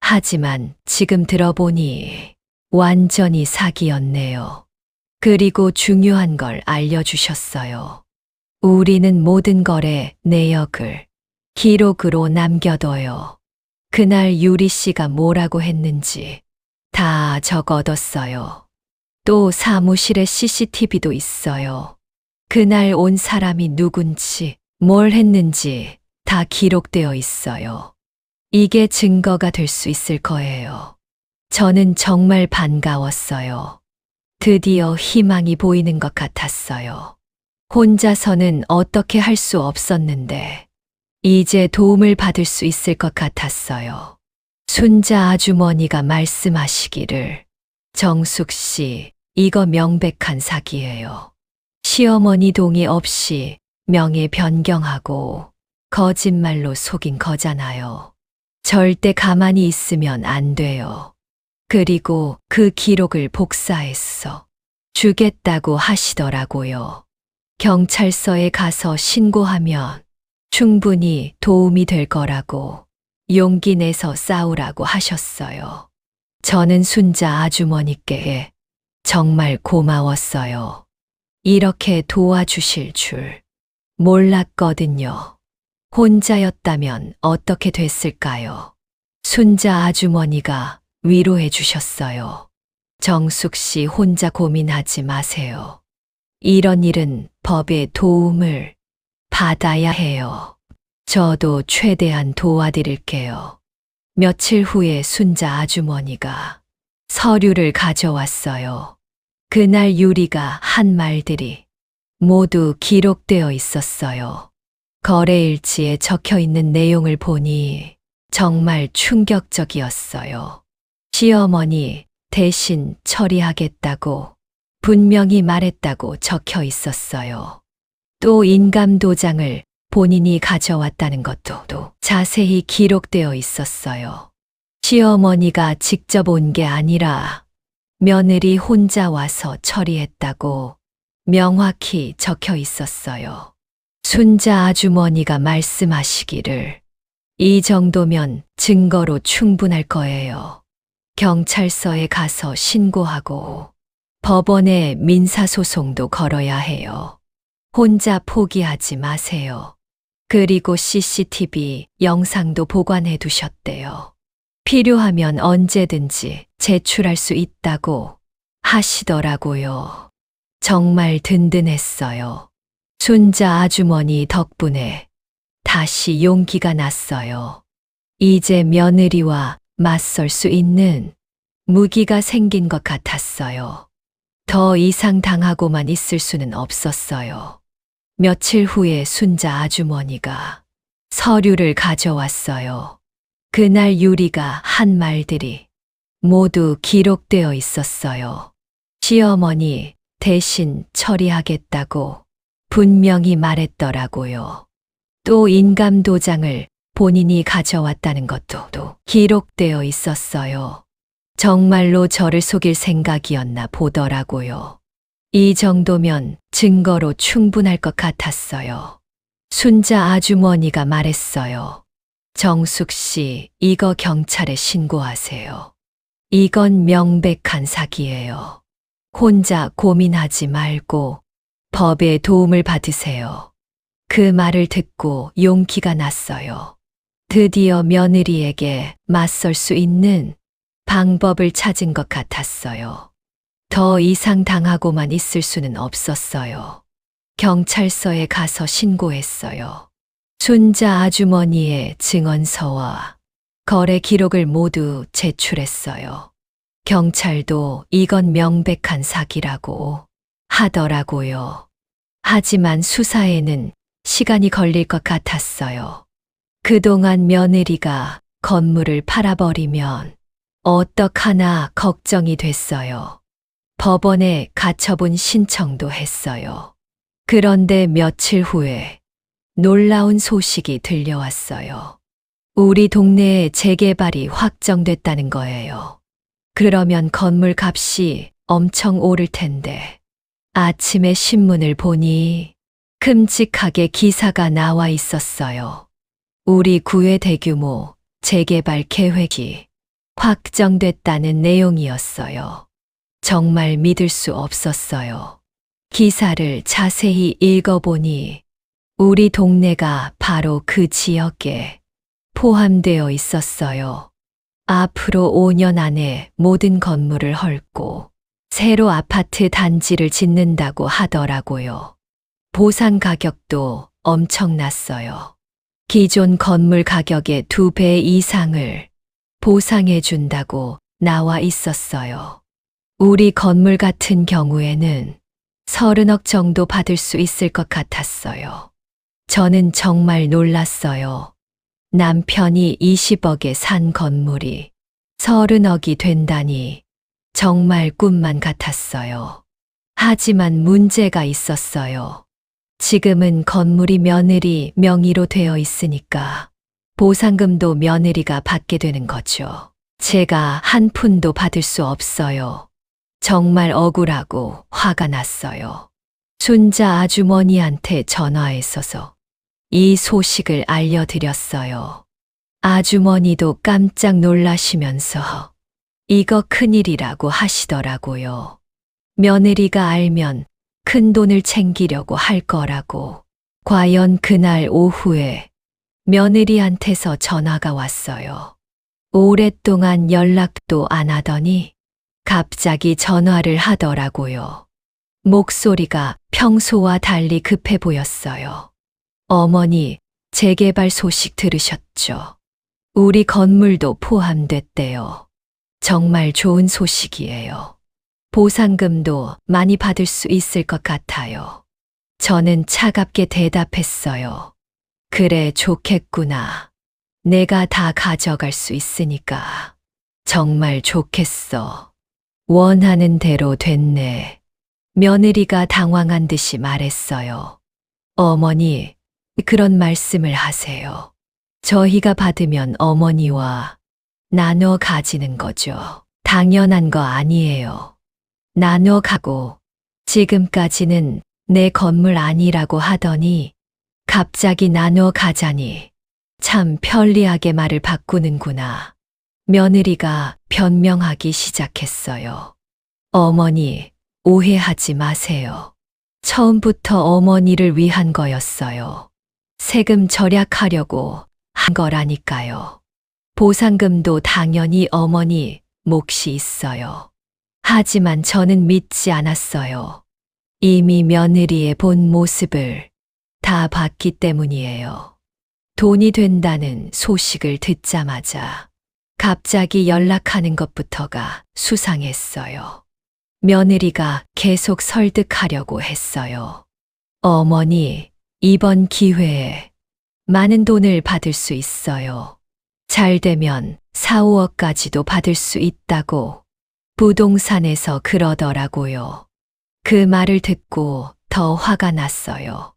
하지만 지금 들어보니 완전히 사기였네요. 그리고 중요한 걸 알려주셨어요. 우리는 모든 거래 내역을 기록으로 남겨둬요. 그날 유리 씨가 뭐라고 했는지 다 적어뒀어요. 또 사무실에 CCTV도 있어요. 그날 온 사람이 누군지, 뭘 했는지 다 기록되어 있어요. 이게 증거가 될 수 있을 거예요. 저는 정말 반가웠어요. 드디어 희망이 보이는 것 같았어요. 혼자서는 어떻게 할 수 없었는데, 이제 도움을 받을 수 있을 것 같았어요. 순자 아주머니가 말씀하시기를, 정숙 씨, 이거 명백한 사기예요. 시어머니 동의 없이 명예 변경하고 거짓말로 속인 거잖아요. 절대 가만히 있으면 안 돼요. 그리고 그 기록을 복사했어. 주겠다고 하시더라고요. 경찰서에 가서 신고하면 충분히 도움이 될 거라고 용기 내서 싸우라고 하셨어요. 저는 순자 아주머니께 정말 고마웠어요. 이렇게 도와주실 줄 몰랐거든요. 혼자였다면 어떻게 됐을까요? 순자 아주머니가 위로해 주셨어요. 정숙 씨 혼자 고민하지 마세요. 이런 일은 법의 도움을 받아야 해요. 저도 최대한 도와드릴게요. 며칠 후에 순자 아주머니가 서류를 가져왔어요. 그날 유리가 한 말들이 모두 기록되어 있었어요. 거래일지에 적혀 있는 내용을 보니 정말 충격적이었어요. 시어머니 대신 처리하겠다고 분명히 말했다고 적혀 있었어요. 또 인감도장을 본인이 가져왔다는 것도 자세히 기록되어 있었어요. 시어머니가 직접 온 게 아니라 며느리 혼자 와서 처리했다고 명확히 적혀 있었어요. 순자 아주머니가 말씀하시기를 이 정도면 증거로 충분할 거예요. 경찰서에 가서 신고하고 법원에 민사소송도 걸어야 해요. 혼자 포기하지 마세요. 그리고 CCTV 영상도 보관해 두셨대요. 필요하면 언제든지 제출할 수 있다고 하시더라고요. 정말 든든했어요. 순자 아주머니 덕분에 다시 용기가 났어요. 이제 며느리와 맞설 수 있는 무기가 생긴 것 같았어요. 더 이상 당하고만 있을 수는 없었어요. 며칠 후에 순자 아주머니가 서류를 가져왔어요. 그날 유리가 한 말들이 모두 기록되어 있었어요. 시어머니 대신 처리하겠다고 분명히 말했더라고요. 또 인감도장을 본인이 가져왔다는 것도 기록되어 있었어요. 정말로 저를 속일 생각이었나 보더라고요. 이 정도면 증거로 충분할 것 같았어요. 순자 아주머니가 말했어요. 정숙 씨, 이거 경찰에 신고하세요. 이건 명백한 사기예요. 혼자 고민하지 말고 법의 도움을 받으세요. 그 말을 듣고 용기가 났어요. 드디어 며느리에게 맞설 수 있는 방법을 찾은 것 같았어요. 더 이상 당하고만 있을 수는 없었어요. 경찰서에 가서 신고했어요. 순자 아주머니의 증언서와 거래 기록을 모두 제출했어요. 경찰도 이건 명백한 사기라고 하더라고요. 하지만 수사에는 시간이 걸릴 것 같았어요. 그동안 며느리가 건물을 팔아버리면 어떡하나 걱정이 됐어요. 법원에 가처분 신청도 했어요. 그런데 며칠 후에 놀라운 소식이 들려왔어요. 우리 동네에 재개발이 확정됐다는 거예요. 그러면 건물 값이 엄청 오를 텐데. 아침에 신문을 보니 끔찍하게 기사가 나와 있었어요. 우리 구의 대규모 재개발 계획이 확정됐다는 내용이었어요. 정말 믿을 수 없었어요. 기사를 자세히 읽어보니 우리 동네가 바로 그 지역에 포함되어 있었어요. 앞으로 5년 안에 모든 건물을 헐고 새로 아파트 단지를 짓는다고 하더라고요. 보상 가격도 엄청났어요. 기존 건물 가격의 2배 이상을 보상해 준다고 나와 있었어요. 우리 건물 같은 경우에는 30억 정도 받을 수 있을 것 같았어요. 저는 정말 놀랐어요. 남편이 20억에 산 건물이 30억이 된다니 정말 꿈만 같았어요. 하지만 문제가 있었어요. 지금은 건물이 며느리 명의로 되어 있으니까 보상금도 며느리가 받게 되는 거죠. 제가 한 푼도 받을 수 없어요. 정말 억울하고 화가 났어요. 순자 아주머니한테 전화했어서 이 소식을 알려드렸어요. 아주머니도 깜짝 놀라시면서 이거 큰일이라고 하시더라고요. 며느리가 알면 큰 돈을 챙기려고 할 거라고. 과연 그날 오후에 며느리한테서 전화가 왔어요. 오랫동안 연락도 안 하더니 갑자기 전화를 하더라고요. 목소리가 평소와 달리 급해 보였어요. 어머니, 재개발 소식 들으셨죠? 우리 건물도 포함됐대요. 정말 좋은 소식이에요. 보상금도 많이 받을 수 있을 것 같아요. 저는 차갑게 대답했어요. 그래, 좋겠구나. 내가 다 가져갈 수 있으니까. 정말 좋겠어. 원하는 대로 됐네. 며느리가 당황한 듯이 말했어요. 어머니, 그런 말씀을 하세요. 저희가 받으면 어머니와 나눠 가지는 거죠. 당연한 거 아니에요. 나눠 가고 지금까지는 내 건물 아니라고 하더니 갑자기 나눠 가자니 참 편리하게 말을 바꾸는구나. 며느리가 변명하기 시작했어요. 어머니, 오해하지 마세요. 처음부터 어머니를 위한 거였어요. 세금 절약하려고 한 거라니까요. 보상금도 당연히 어머니 몫이 있어요. 하지만 저는 믿지 않았어요. 이미 며느리의 본 모습을 다 봤기 때문이에요. 돈이 된다는 소식을 듣자마자 갑자기 연락하는 것부터가 수상했어요. 며느리가 계속 설득하려고 했어요. 어머니, 이번 기회에 많은 돈을 받을 수 있어요. 잘 되면 4, 5억까지도 받을 수 있다고 부동산에서 그러더라고요. 그 말을 듣고 더 화가 났어요.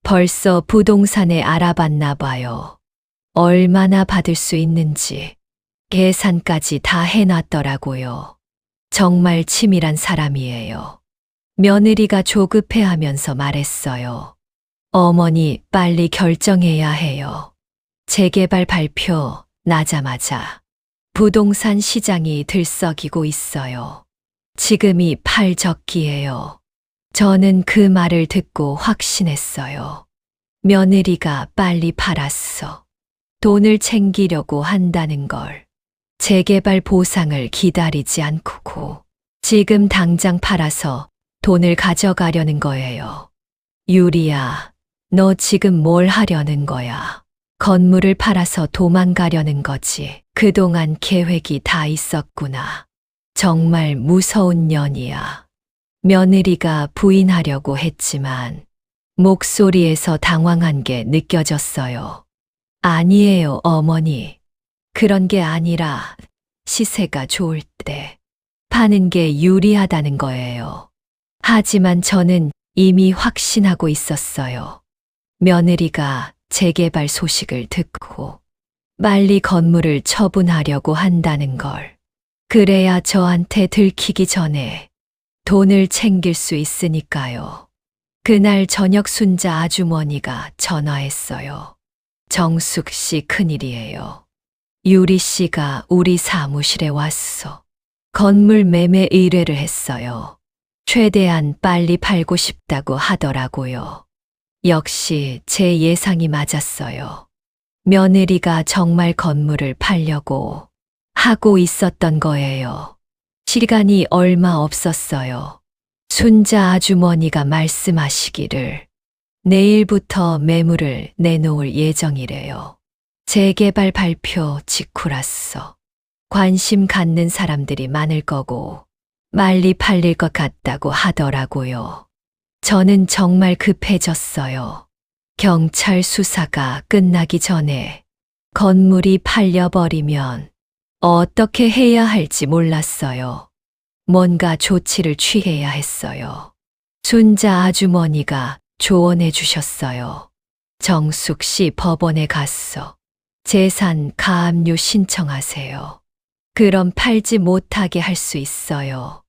벌써 부동산에 알아봤나 봐요. 얼마나 받을 수 있는지 계산까지 다 해놨더라고요. 정말 치밀한 사람이에요. 며느리가 조급해하면서 말했어요. 어머니, 빨리 결정해야 해요. 재개발 발표 나자마자 부동산 시장이 들썩이고 있어요. 지금이 팔적기예요. 저는 그 말을 듣고 확신했어요. 며느리가 빨리 팔았어. 돈을 챙기려고 한다는 걸. 재개발 보상을 기다리지 않고 지금 당장 팔아서 돈을 가져가려는 거예요. 유리야, 너 지금 뭘 하려는 거야? 건물을 팔아서 도망가려는 거지. 그동안 계획이 다 있었구나. 정말 무서운 년이야. 며느리가 부인하려고 했지만 목소리에서 당황한 게 느껴졌어요. 아니에요, 어머니. 그런 게 아니라 시세가 좋을 때 파는 게 유리하다는 거예요. 하지만 저는 이미 확신하고 있었어요. 며느리가 재개발 소식을 듣고 빨리 건물을 처분하려고 한다는 걸. 그래야 저한테 들키기 전에 돈을 챙길 수 있으니까요. 그날 저녁 순자 아주머니가 전화했어요. 정숙 씨 큰일이에요. 유리 씨가 우리 사무실에 왔어. 건물 매매 의뢰를 했어요. 최대한 빨리 팔고 싶다고 하더라고요. 역시 제 예상이 맞았어요. 며느리가 정말 건물을 팔려고 하고 있었던 거예요. 시간이 얼마 없었어요. 순자 아주머니가 말씀하시기를 내일부터 매물을 내놓을 예정이래요. 재개발 발표 직후라서 관심 갖는 사람들이 많을 거고 빨리 팔릴 것 같다고 하더라고요. 저는 정말 급해졌어요. 경찰 수사가 끝나기 전에 건물이 팔려버리면 어떻게 해야 할지 몰랐어요. 뭔가 조치를 취해야 했어요. 순자 아주머니가 조언해 주셨어요. 정숙 씨 법원에 갔어. 재산 가압류 신청하세요. 그럼 팔지 못하게 할 수 있어요.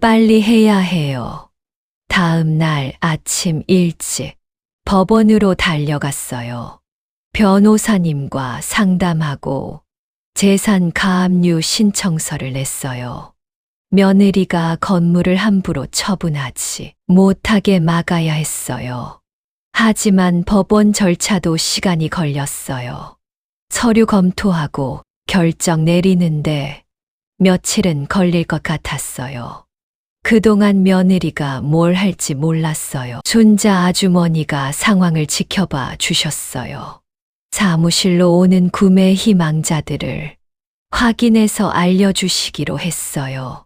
빨리 해야 해요. 다음 날 아침 일찍 법원으로 달려갔어요. 변호사님과 상담하고 재산 가압류 신청서를 냈어요. 며느리가 건물을 함부로 처분하지 못하게 막아야 했어요. 하지만 법원 절차도 시간이 걸렸어요. 서류 검토하고 결정 내리는데 며칠은 걸릴 것 같았어요. 그동안 며느리가 뭘 할지 몰랐어요. 순자 아주머니가 상황을 지켜봐 주셨어요. 사무실로 오는 구매 희망자들을 확인해서 알려주시기로 했어요.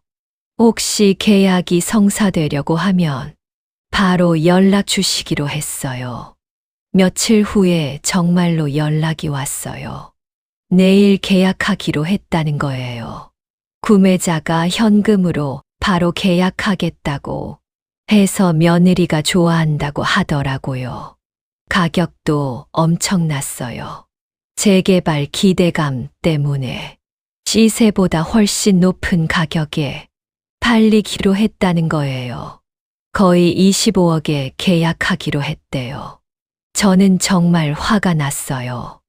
혹시 계약이 성사되려고 하면 바로 연락 주시기로 했어요. 며칠 후에 정말로 연락이 왔어요. 내일 계약하기로 했다는 거예요. 구매자가 현금으로 바로 계약하겠다고 해서 며느리가 좋아한다고 하더라고요. 가격도 엄청났어요. 재개발 기대감 때문에 시세보다 훨씬 높은 가격에 팔리기로 했다는 거예요. 거의 25억에 계약하기로 했대요. 저는 정말 화가 났어요.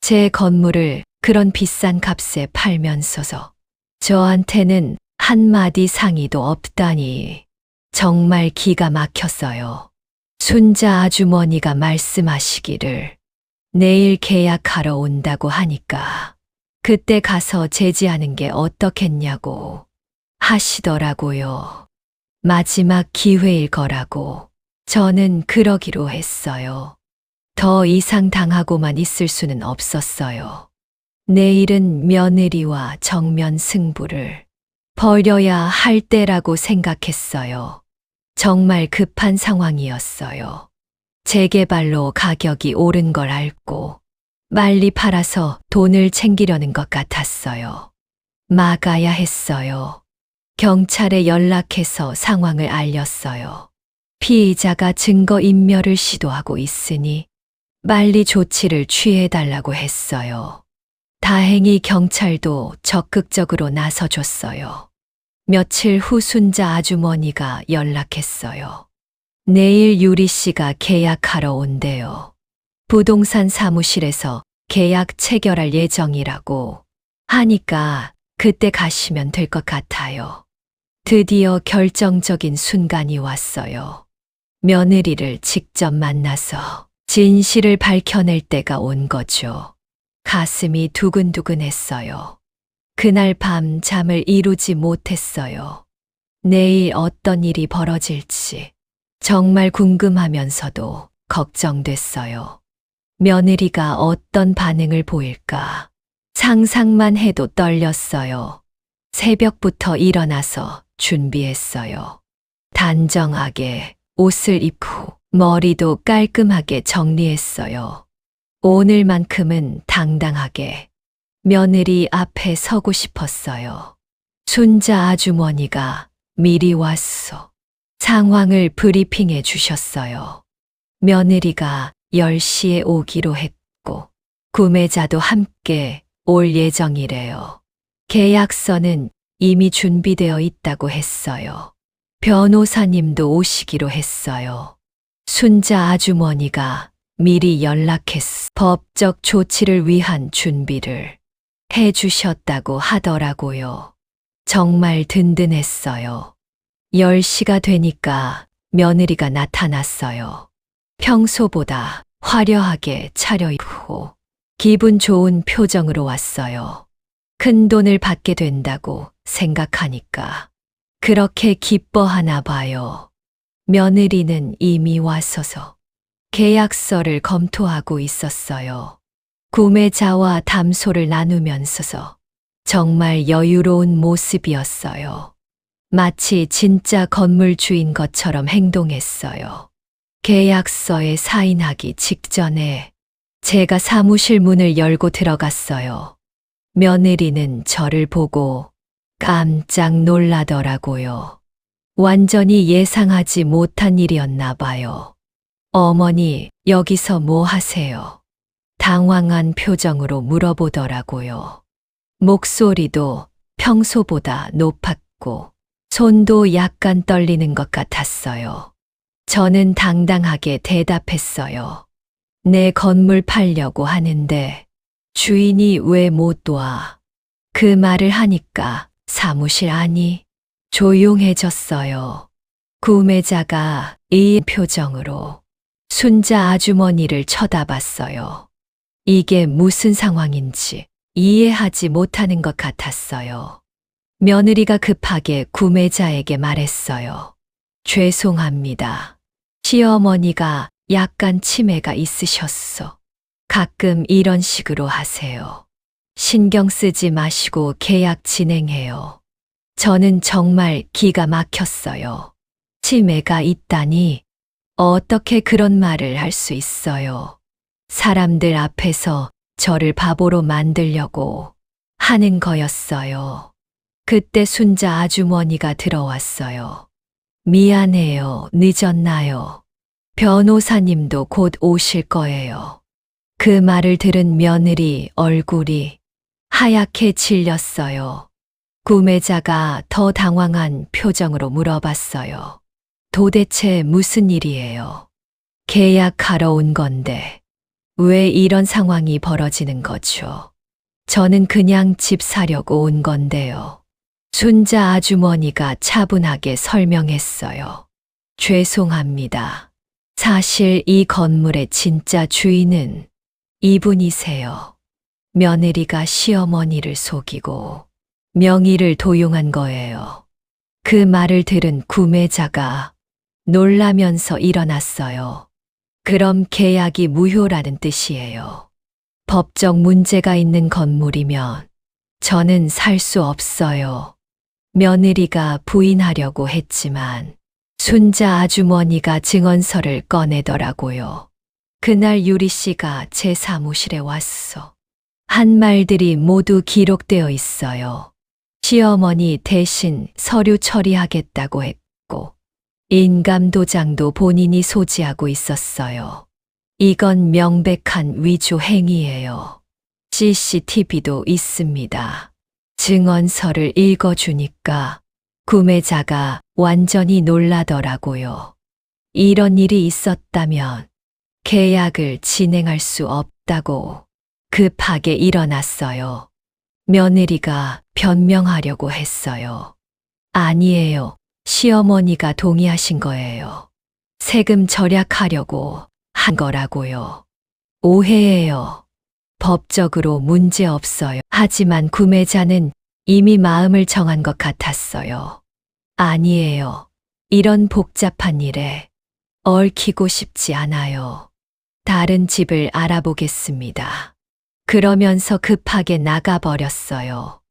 제 건물을 그런 비싼 값에 팔면서서 저한테는 한마디 상의도 없다니 정말 기가 막혔어요. 순자 아주머니가 말씀하시기를 내일 계약하러 온다고 하니까 그때 가서 제지하는 게 어떻겠냐고 하시더라고요. 마지막 기회일 거라고 저는 그러기로 했어요. 더 이상 당하고만 있을 수는 없었어요. 내일은 며느리와 정면 승부를 벌여야 할 때라고 생각했어요. 정말 급한 상황이었어요. 재개발로 가격이 오른 걸 알고 빨리 팔아서 돈을 챙기려는 것 같았어요. 막아야 했어요. 경찰에 연락해서 상황을 알렸어요. 피의자가 증거인멸을 시도하고 있으니 빨리 조치를 취해달라고 했어요. 다행히 경찰도 적극적으로 나서줬어요. 며칠 후 순자 아주머니가 연락했어요. 내일 유리 씨가 계약하러 온대요. 부동산 사무실에서 계약 체결할 예정이라고 하니까 그때 가시면 될 것 같아요. 드디어 결정적인 순간이 왔어요. 며느리를 직접 만나서 진실을 밝혀낼 때가 온 거죠. 가슴이 두근두근했어요. 그날 밤 잠을 이루지 못했어요. 내일 어떤 일이 벌어질지 정말 궁금하면서도 걱정됐어요. 며느리가 어떤 반응을 보일까 상상만 해도 떨렸어요. 새벽부터 일어나서 준비했어요. 단정하게 옷을 입고 머리도 깔끔하게 정리했어요. 오늘만큼은 당당하게 며느리 앞에 서고 싶었어요. 순자 아주머니가 미리 왔어. 상황을 브리핑해 주셨어요. 며느리가 10시에 오기로 했고, 구매자도 함께 올 예정이래요. 계약서는 이미 준비되어 있다고 했어요. 변호사님도 오시기로 했어요. 순자 아주머니가 미리 연락했어. 법적 조치를 위한 준비를 해 주셨다고 하더라고요. 정말 든든했어요. 10시가 되니까 며느리가 나타났어요. 평소보다 화려하게 차려입고 기분 좋은 표정으로 왔어요. 큰 돈을 받게 된다고 생각하니까 그렇게 기뻐하나 봐요. 며느리는 이미 왔어서 계약서를 검토하고 있었어요. 구매자와 담소를 나누면서 정말 여유로운 모습이었어요. 마치 진짜 건물 주인 것처럼 행동했어요. 계약서에 사인하기 직전에 제가 사무실 문을 열고 들어갔어요. 며느리는 저를 보고 깜짝 놀라더라고요. 완전히 예상하지 못한 일이었나 봐요. 어머니, 여기서 뭐 하세요? 당황한 표정으로 물어보더라고요. 목소리도 평소보다 높았고 손도 약간 떨리는 것 같았어요. 저는 당당하게 대답했어요. 내 건물 팔려고 하는데 주인이 왜 못 와? 그 말을 하니까 사무실 안이 조용해졌어요. 구매자가 이 표정으로 순자 아주머니를 쳐다봤어요. 이게 무슨 상황인지 이해하지 못하는 것 같았어요. 며느리가 급하게 구매자에게 말했어요. 죄송합니다. 시어머니가 약간 치매가 있으셨어. 가끔 이런 식으로 하세요. 신경 쓰지 마시고 계약 진행해요. 저는 정말 기가 막혔어요. 치매가 있다니 어떻게 그런 말을 할 수 있어요. 사람들 앞에서 저를 바보로 만들려고 하는 거였어요. 그때 순자 아주머니가 들어왔어요. 미안해요. 늦었나요? 변호사님도 곧 오실 거예요. 그 말을 들은 며느리 얼굴이 하얗게 질렸어요. 구매자가 더 당황한 표정으로 물어봤어요. 도대체 무슨 일이에요? 계약하러 온 건데 왜 이런 상황이 벌어지는 거죠? 저는 그냥 집 사려고 온 건데요. 순자 아주머니가 차분하게 설명했어요. 죄송합니다. 사실 이 건물의 진짜 주인은 이분이세요. 며느리가 시어머니를 속이고 명의를 도용한 거예요. 그 말을 들은 구매자가 놀라면서 일어났어요. 그럼 계약이 무효라는 뜻이에요. 법적 문제가 있는 건물이면 저는 살 수 없어요. 며느리가 부인하려고 했지만 순자 아주머니가 증언서를 꺼내더라고요. 그날 유리 씨가 제 사무실에 왔어. 한 말들이 모두 기록되어 있어요. 시어머니 대신 서류 처리하겠다고 했고, 인감 도장도 본인이 소지하고 있었어요. 이건 명백한 위조 행위예요. CCTV도 있습니다. 증언서를 읽어주니까 구매자가 완전히 놀라더라고요. 이런 일이 있었다면 계약을 진행할 수 없다고 급하게 일어났어요. 며느리가 변명하려고 했어요. 아니에요. 시어머니가 동의하신 거예요. 세금 절약하려고 한 거라고요. 오해예요. 법적으로 문제 없어요. 하지만 구매자는 이미 마음을 정한 것 같았어요. 아니에요. 이런 복잡한 일에 얽히고 싶지 않아요. 다른 집을 알아보겠습니다. 그러면서 급하게 나가버렸어요.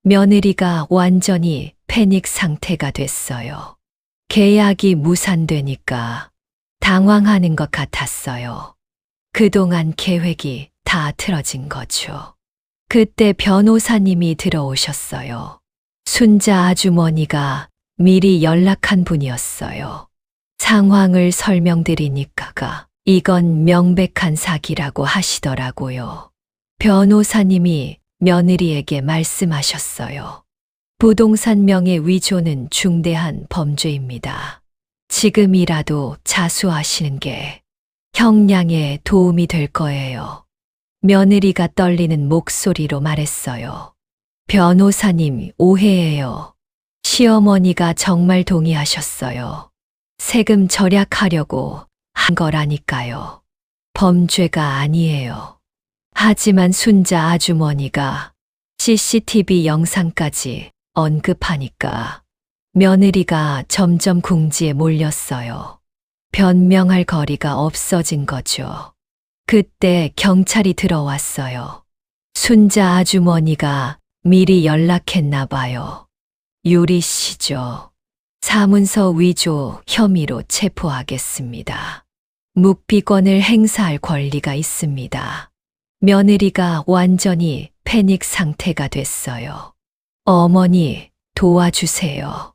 며느리가 완전히 패닉 상태가 됐어요. 계약이 무산되니까 당황하는 것 같았어요. 그동안 계획이 다 틀어진 거죠. 그때 변호사님이 들어오셨어요. 순자 아주머니가 미리 연락한 분이었어요. 상황을 설명드리니까가 이건 명백한 사기라고 하시더라고요. 변호사님이 며느리에게 말씀하셨어요. 부동산 명의 위조는 중대한 범죄입니다. 지금이라도 자수하시는 게 형량에 도움이 될 거예요. 며느리가 떨리는 목소리로 말했어요. 변호사님, 오해예요. 시어머니가 정말 동의하셨어요. 세금 절약하려고 한 거라니까요. 범죄가 아니에요. 하지만 순자 아주머니가 CCTV 영상까지 언급하니까 며느리가 점점 궁지에 몰렸어요. 변명할 거리가 없어진 거죠. 그때 경찰이 들어왔어요. 순자 아주머니가 미리 연락했나 봐요. 유리 씨죠. 사문서 위조 혐의로 체포하겠습니다. 묵비권을 행사할 권리가 있습니다. 며느리가 완전히 패닉 상태가 됐어요. 어머니, 도와주세요.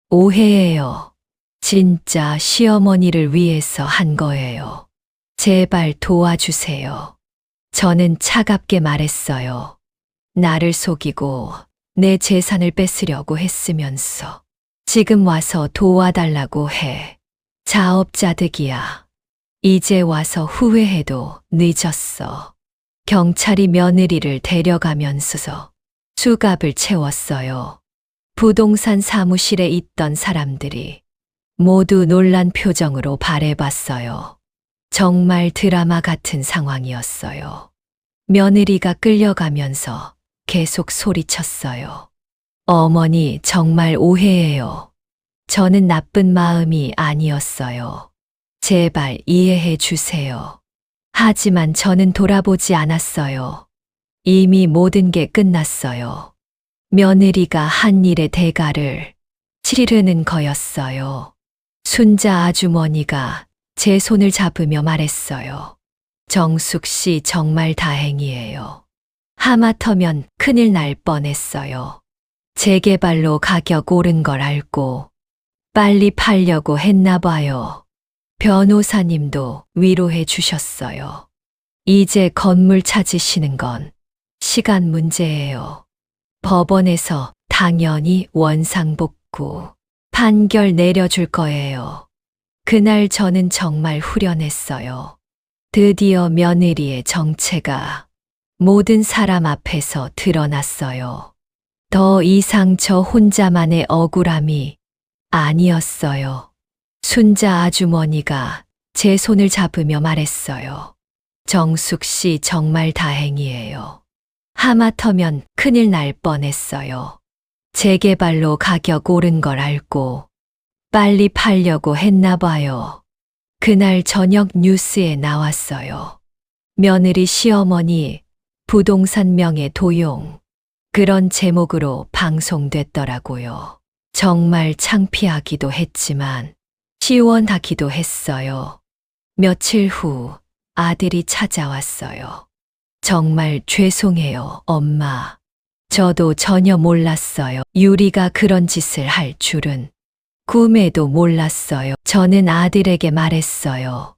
오해예요. 진짜 시어머니를 위해서 한 거예요. 제발 도와주세요. 저는 차갑게 말했어요. 나를 속이고 내 재산을 뺏으려고 했으면서 지금 와서 도와달라고 해. 자업자득이야. 이제 와서 후회해도 늦었어. 경찰이 며느리를 데려가면서 수갑을 채웠어요. 부동산 사무실에 있던 사람들이 모두 놀란 표정으로 바라봤어요. 정말 드라마 같은 상황이었어요. 며느리가 끌려가면서 계속 소리쳤어요. 어머니, 정말 오해예요. 저는 나쁜 마음이 아니었어요. 제발 이해해 주세요. 하지만 저는 돌아보지 않았어요. 이미 모든 게 끝났어요. 며느리가 한 일의 대가를 치르는 거였어요. 순자 아주머니가 제 손을 잡으며 말했어요. 정숙 씨, 정말 다행이에요. 하마터면 큰일 날 뻔했어요. 재개발로 가격 오른 걸 알고 빨리 팔려고 했나 봐요. 변호사님도 위로해 주셨어요. 이제 건물 찾으시는 건 시간 문제예요. 법원에서 당연히 원상복구 판결 내려줄 거예요. 그날 저는 정말 후련했어요. 드디어 며느리의 정체가 모든 사람 앞에서 드러났어요. 더 이상 저 혼자만의 억울함이 아니었어요. 순자 아주머니가 제 손을 잡으며 말했어요. 정숙 씨, 정말 다행이에요. 하마터면 큰일 날 뻔했어요. 재개발로 가격 오른 걸 알고 빨리 팔려고 했나 봐요. 그날 저녁 뉴스에 나왔어요. 며느리 시어머니 부동산 명의 도용. 그런 제목으로 방송됐더라고요. 정말 창피하기도 했지만 시원하기도 했어요. 며칠 후 아들이 찾아왔어요. 정말 죄송해요, 엄마. 저도 전혀 몰랐어요. 유리가 그런 짓을 할 줄은. 꿈에도 몰랐어요. 저는 아들에게 말했어요.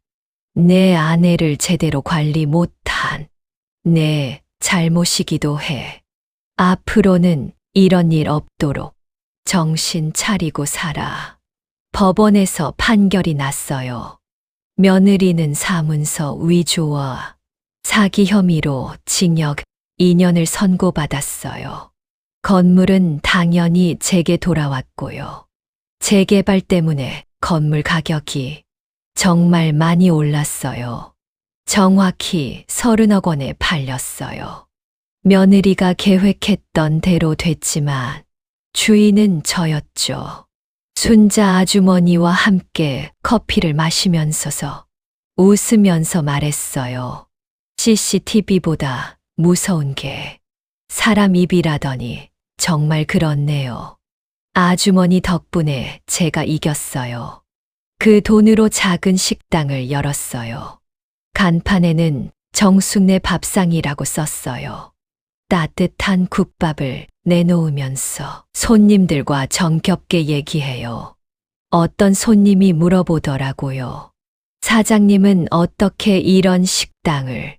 내 아내를 제대로 관리 못한 내 잘못이기도 해. 앞으로는 이런 일 없도록 정신 차리고 살아. 법원에서 판결이 났어요. 며느리는 사문서 위조와 사기 혐의로 징역 2년을 선고받았어요. 건물은 당연히 제게 돌아왔고요. 재개발 때문에 건물 가격이 정말 많이 올랐어요. 정확히 30억 원에 팔렸어요. 며느리가 계획했던 대로 됐지만 주인은 저였죠. 순자 아주머니와 함께 커피를 마시면서 웃으면서 말했어요. CCTV보다 무서운 게 사람 입이라더니 정말 그렇네요. 아주머니 덕분에 제가 이겼어요. 그 돈으로 작은 식당을 열었어요. 간판에는 정숙네 밥상이라고 썼어요. 따뜻한 국밥을 내놓으면서 손님들과 정겹게 얘기해요. 어떤 손님이 물어보더라고요. 사장님은 어떻게 이런 식당을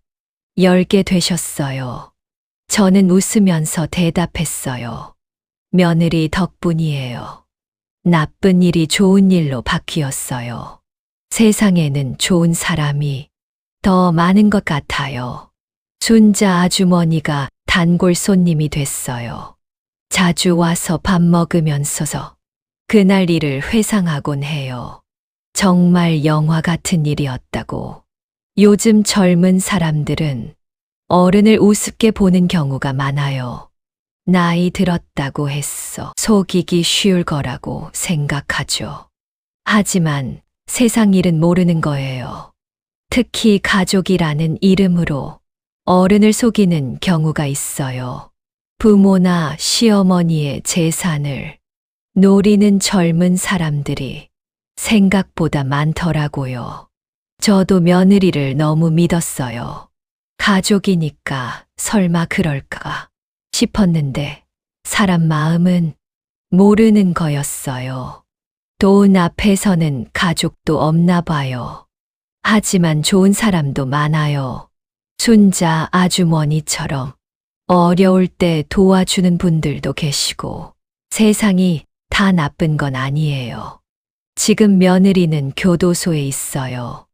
열게 되셨어요? 저는 웃으면서 대답했어요. 며느리 덕분이에요. 나쁜 일이 좋은 일로 바뀌었어요. 세상에는 좋은 사람이 더 많은 것 같아요. 순자 아주머니가 단골 손님이 됐어요. 자주 와서 밥 먹으면서 그날 일을 회상하곤 해요. 정말 영화 같은 일이었다고. 요즘 젊은 사람들은 어른을 우습게 보는 경우가 많아요. 나이 들었다고 해서 속이기 쉬울 거라고 생각하죠. 하지만 세상 일은 모르는 거예요. 특히 가족이라는 이름으로 어른을 속이는 경우가 있어요. 부모나 시어머니의 재산을 노리는 젊은 사람들이 생각보다 많더라고요. 저도 며느리를 너무 믿었어요. 가족이니까 설마 그럴까 싶었는데 사람 마음은 모르는 거였어요. 돈 앞에서는 가족도 없나 봐요. 하지만 좋은 사람도 많아요. 순자 아주머니처럼 어려울 때 도와주는 분들도 계시고 세상이 다 나쁜 건 아니에요. 지금 며느리는 교도소에 있어요.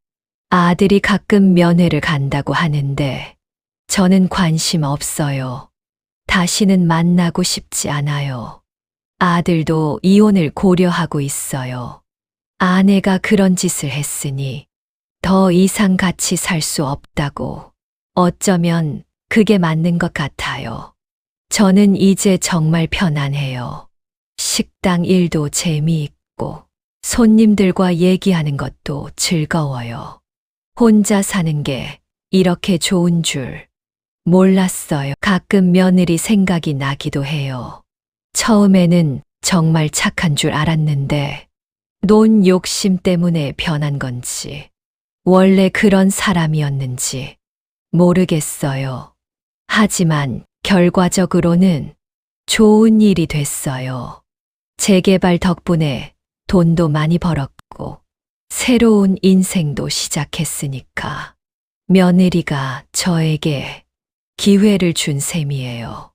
아들이 가끔 면회를 간다고 하는데 저는 관심 없어요. 다시는 만나고 싶지 않아요. 아들도 이혼을 고려하고 있어요. 아내가 그런 짓을 했으니 더 이상 같이 살 수 없다고. 어쩌면 그게 맞는 것 같아요. 저는 이제 정말 편안해요. 식당 일도 재미있고 손님들과 얘기하는 것도 즐거워요. 혼자 사는 게 이렇게 좋은 줄 몰랐어요. 가끔 며느리 생각이 나기도 해요. 처음에는 정말 착한 줄 알았는데 돈 욕심 때문에 변한 건지 원래 그런 사람이었는지 모르겠어요. 하지만 결과적으로는 좋은 일이 됐어요. 재개발 덕분에 돈도 많이 벌었고 새로운 인생도 시작했으니까 며느리가 저에게 기회를 준 셈이에요.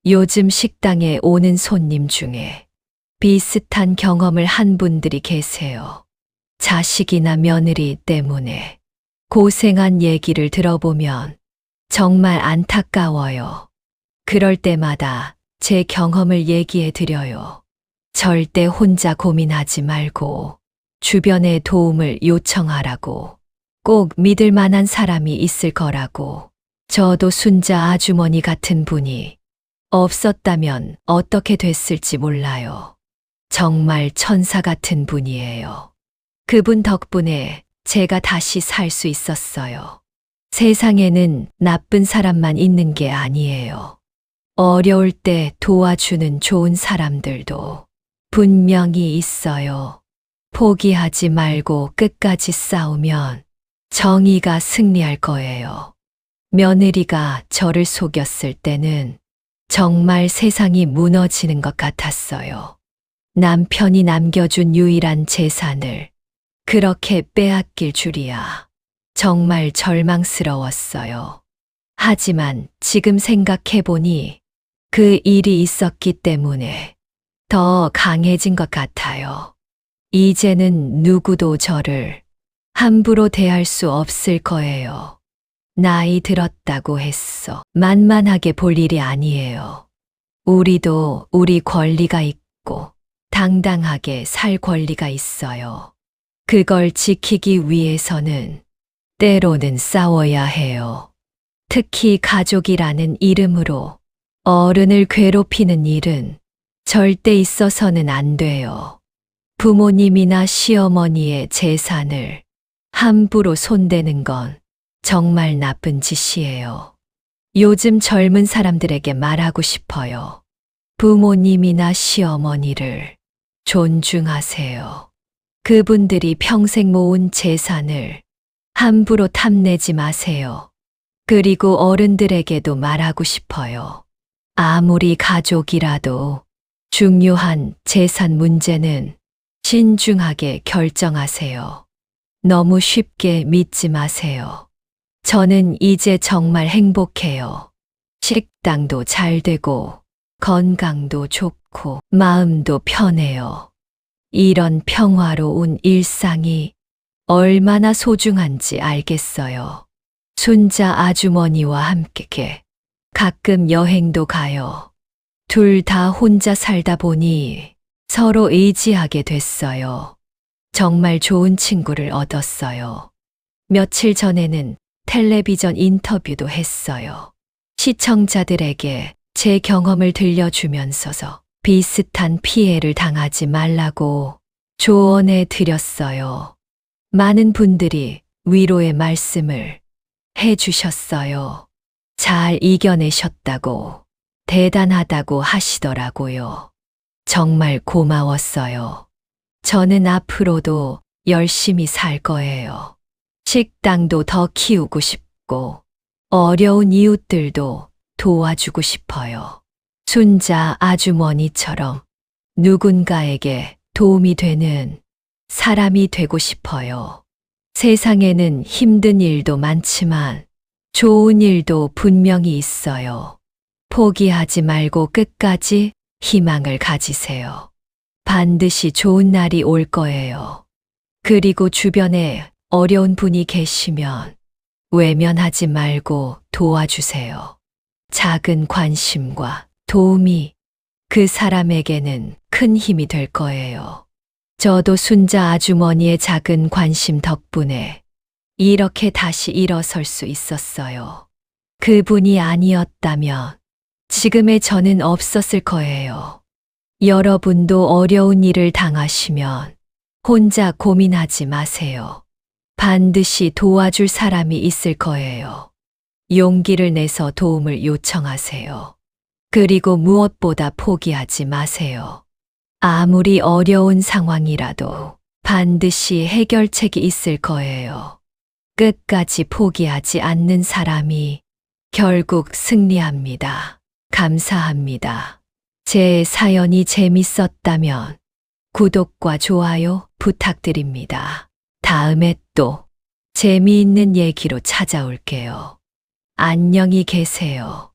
요즘 식당에 오는 손님 중에 비슷한 경험을 한 분들이 계세요. 자식이나 며느리 때문에 고생한 얘기를 들어보면 정말 안타까워요. 그럴 때마다 제 경험을 얘기해 드려요. 절대 혼자 고민하지 말고 주변에 도움을 요청하라고. 꼭 믿을 만한 사람이 있을 거라고. 저도 순자 아주머니 같은 분이 없었다면 어떻게 됐을지 몰라요. 정말 천사 같은 분이에요. 그분 덕분에 제가 다시 살 수 있었어요. 세상에는 나쁜 사람만 있는 게 아니에요. 어려울 때 도와주는 좋은 사람들도 분명히 있어요. 포기하지 말고 끝까지 싸우면 정의가 승리할 거예요. 며느리가 저를 속였을 때는 정말 세상이 무너지는 것 같았어요. 남편이 남겨준 유일한 재산을 그렇게 빼앗길 줄이야. 정말 절망스러웠어요. 하지만 지금 생각해보니 그 일이 있었기 때문에 더 강해진 것 같아요. 이제는 누구도 저를 함부로 대할 수 없을 거예요. 나이 들었다고 했어 만만하게 볼 일이 아니에요. 우리도 우리 권리가 있고 당당하게 살 권리가 있어요. 그걸 지키기 위해서는 때로는 싸워야 해요. 특히 가족이라는 이름으로 어른을 괴롭히는 일은 절대 있어서는 안 돼요. 부모님이나 시어머니의 재산을 함부로 손대는 건 정말 나쁜 짓이에요. 요즘 젊은 사람들에게 말하고 싶어요. 부모님이나 시어머니를 존중하세요. 그분들이 평생 모은 재산을 함부로 탐내지 마세요. 그리고 어른들에게도 말하고 싶어요. 아무리 가족이라도 중요한 재산 문제는 신중하게 결정하세요. 너무 쉽게 믿지 마세요. 저는 이제 정말 행복해요. 식당도 잘 되고 건강도 좋고 마음도 편해요. 이런 평화로운 일상이 얼마나 소중한지 알겠어요. 손자 아주머니와 함께 가끔 여행도 가요. 둘 다 혼자 살다 보니 서로 의지하게 됐어요. 정말 좋은 친구를 얻었어요. 며칠 전에는 텔레비전 인터뷰도 했어요. 시청자들에게 제 경험을 들려주면서 비슷한 피해를 당하지 말라고 조언해 드렸어요. 많은 분들이 위로의 말씀을 해 주셨어요. 잘 이겨내셨다고, 대단하다고 하시더라고요. 정말 고마웠어요. 저는 앞으로도 열심히 살 거예요. 식당도 더 키우고 싶고, 어려운 이웃들도 도와주고 싶어요. 손자 아주머니처럼 누군가에게 도움이 되는 사람이 되고 싶어요. 세상에는 힘든 일도 많지만 좋은 일도 분명히 있어요. 포기하지 말고 끝까지 희망을 가지세요. 반드시 좋은 날이 올 거예요. 그리고 주변에 어려운 분이 계시면 외면하지 말고 도와주세요. 작은 관심과 도움이 그 사람에게는 큰 힘이 될 거예요. 저도 순자 아주머니의 작은 관심 덕분에 이렇게 다시 일어설 수 있었어요. 그분이 아니었다면 지금의 저는 없었을 거예요. 여러분도 어려운 일을 당하시면 혼자 고민하지 마세요. 반드시 도와줄 사람이 있을 거예요. 용기를 내서 도움을 요청하세요. 그리고 무엇보다 포기하지 마세요. 아무리 어려운 상황이라도 반드시 해결책이 있을 거예요. 끝까지 포기하지 않는 사람이 결국 승리합니다. 감사합니다. 제 사연이 재밌었다면 구독과 좋아요 부탁드립니다. 다음에 또 재미있는 얘기로 찾아올게요. 안녕히 계세요.